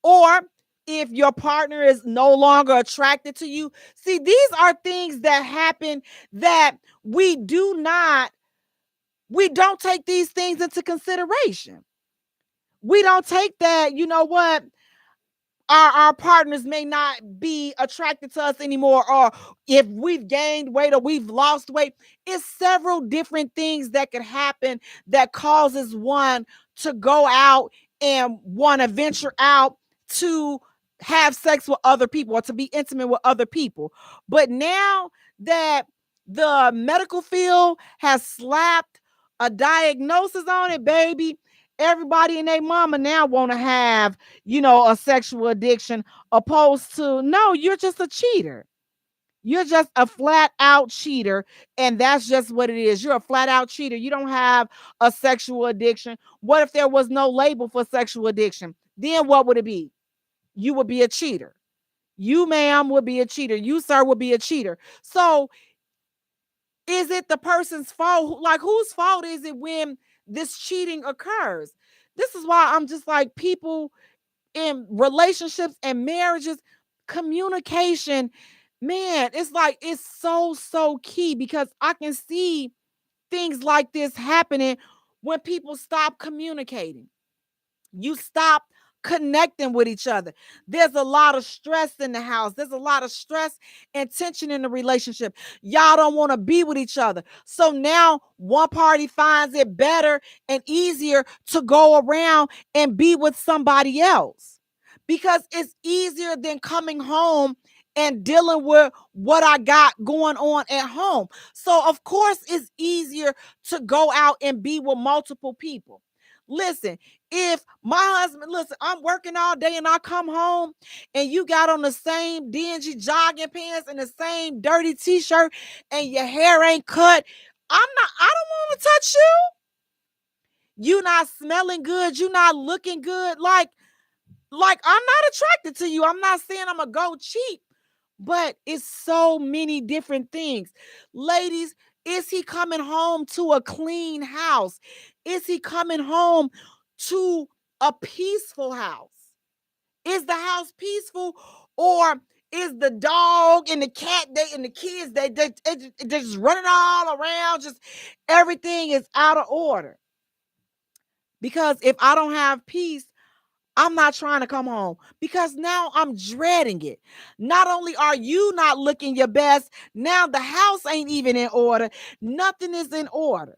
or if your partner is no longer attracted to you, see, these are things that happen that we don't take these things into consideration. We don't take that, what? Our partners may not be attracted to us anymore, or if we've gained weight or we've lost weight. It's several different things that could happen that causes one to go out and want to venture out to have sex with other people or to be intimate with other people. But now that the medical field has slapped a diagnosis on it, baby, everybody and their mama now want to have, a sexual addiction, opposed to, no, you're just a cheater. You're just a flat out cheater. And that's just what it is. You're a flat out cheater. You don't have a sexual addiction. What if there was no label for sexual addiction? Then what would it be? You would be a cheater. You, ma'am, would be a cheater. You, sir, would be a cheater. So is it the person's fault? Like, whose fault is it when this cheating occurs? This is why I'm just like, people in relationships and marriages, communication, man, it's like, it's so key, because I can see things like this happening when people stop communicating. You stop connecting with each other. There's a lot of stress in the house. There's a lot of stress and tension in the relationship. Y'all don't want to be with each other. So now one party finds it better and easier to go around and be with somebody else, because it's easier than coming home and dealing with what I got going on at home. So of course it's easier to go out and be with multiple people. Listen, if my husband, listen, I'm working all day and I come home and you got on the same dingy jogging pants and the same dirty t-shirt and your hair ain't cut, I don't want to touch you. You not smelling good. You not looking good. Like I'm not attracted to you. I'm not saying I'm gonna go cheap, but it's so many different things. Ladies, is he coming home to a clean house? Is he coming home to a peaceful house? Is the house peaceful, or is the dog and the cat and the kids they just running all around? Just everything is out of order. Because if I don't have peace, I'm not trying to come home, because now I'm dreading it. Not only are you not looking your best, now the house ain't even in order. Nothing is in order.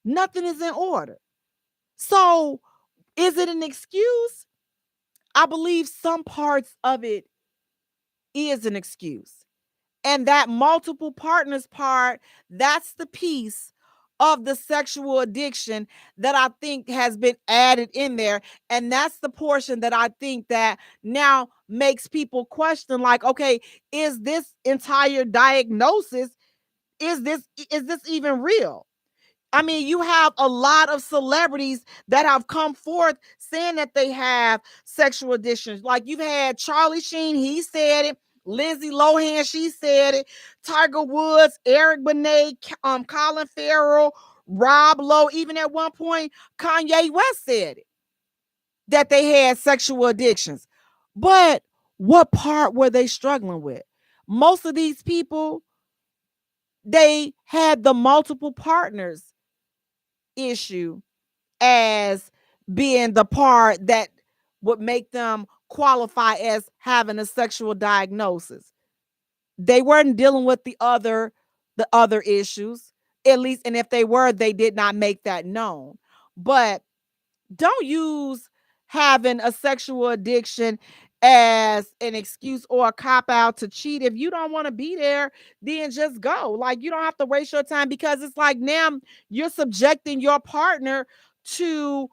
Nothing is in order. So is it an excuse? I believe some parts of it is an excuse. And that multiple partners part, that's the piece of the sexual addiction that I think has been added in there. And that's the portion that I think that now makes people question, like, okay, is this entire diagnosis, is this even real? I mean, you have a lot of celebrities that have come forth saying that they have sexual addictions. Like you've had Charlie Sheen, he said it. Lindsay Lohan, she said it. Tiger Woods, Eric Benet, Colin Farrell, Rob Lowe. Even at one point, Kanye West said it, that they had sexual addictions. But what part were they struggling with? Most of these people, they had the multiple partners issue as being the part that would make them qualify as having a sexual diagnosis. They weren't dealing with the other issues, at least, and if they were, they did not make that known. But don't use having a sexual addiction as an excuse or a cop out to cheat. If you don't want to be there, then just go. Like, you don't have to waste your time, because it's like now you're subjecting your partner to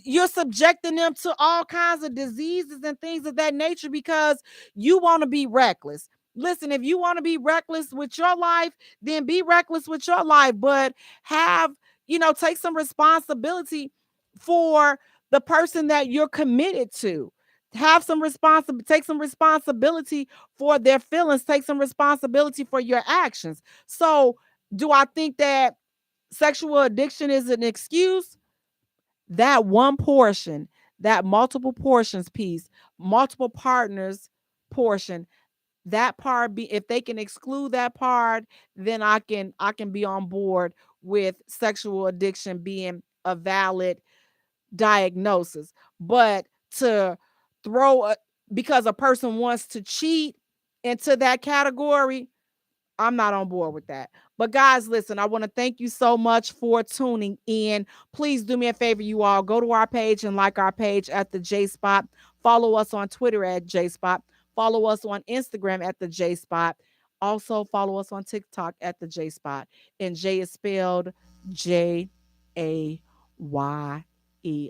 you're subjecting them to all kinds of diseases and things of that nature because you want to be reckless. Listen, if you want to be reckless with your life, then be reckless with your life, but take some responsibility for the person that you're committed to. Take some responsibility for their feelings, take some responsibility for your actions. So, do I think that sexual addiction is an excuse? That one portion, that multiple portions piece, multiple partners portion, that part, if they can exclude that part, then I can be on board with sexual addiction being a valid diagnosis. But to because a person wants to cheat into that category, I'm not on board with that. But guys, listen, I want to thank you so much for tuning in. Please do me a favor, you all. Go to our page and like our page at the J Spot. Follow us on Twitter at J Spot. Follow us on Instagram at the J Spot. Also follow us on TikTok at the J Spot. And Jay is spelled Jaye.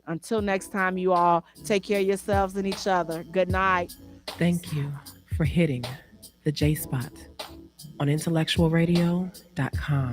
Until next time, you all, take care of yourselves and each other. Good night. Thank you for hitting the J Spot on IntellectualRadio.com.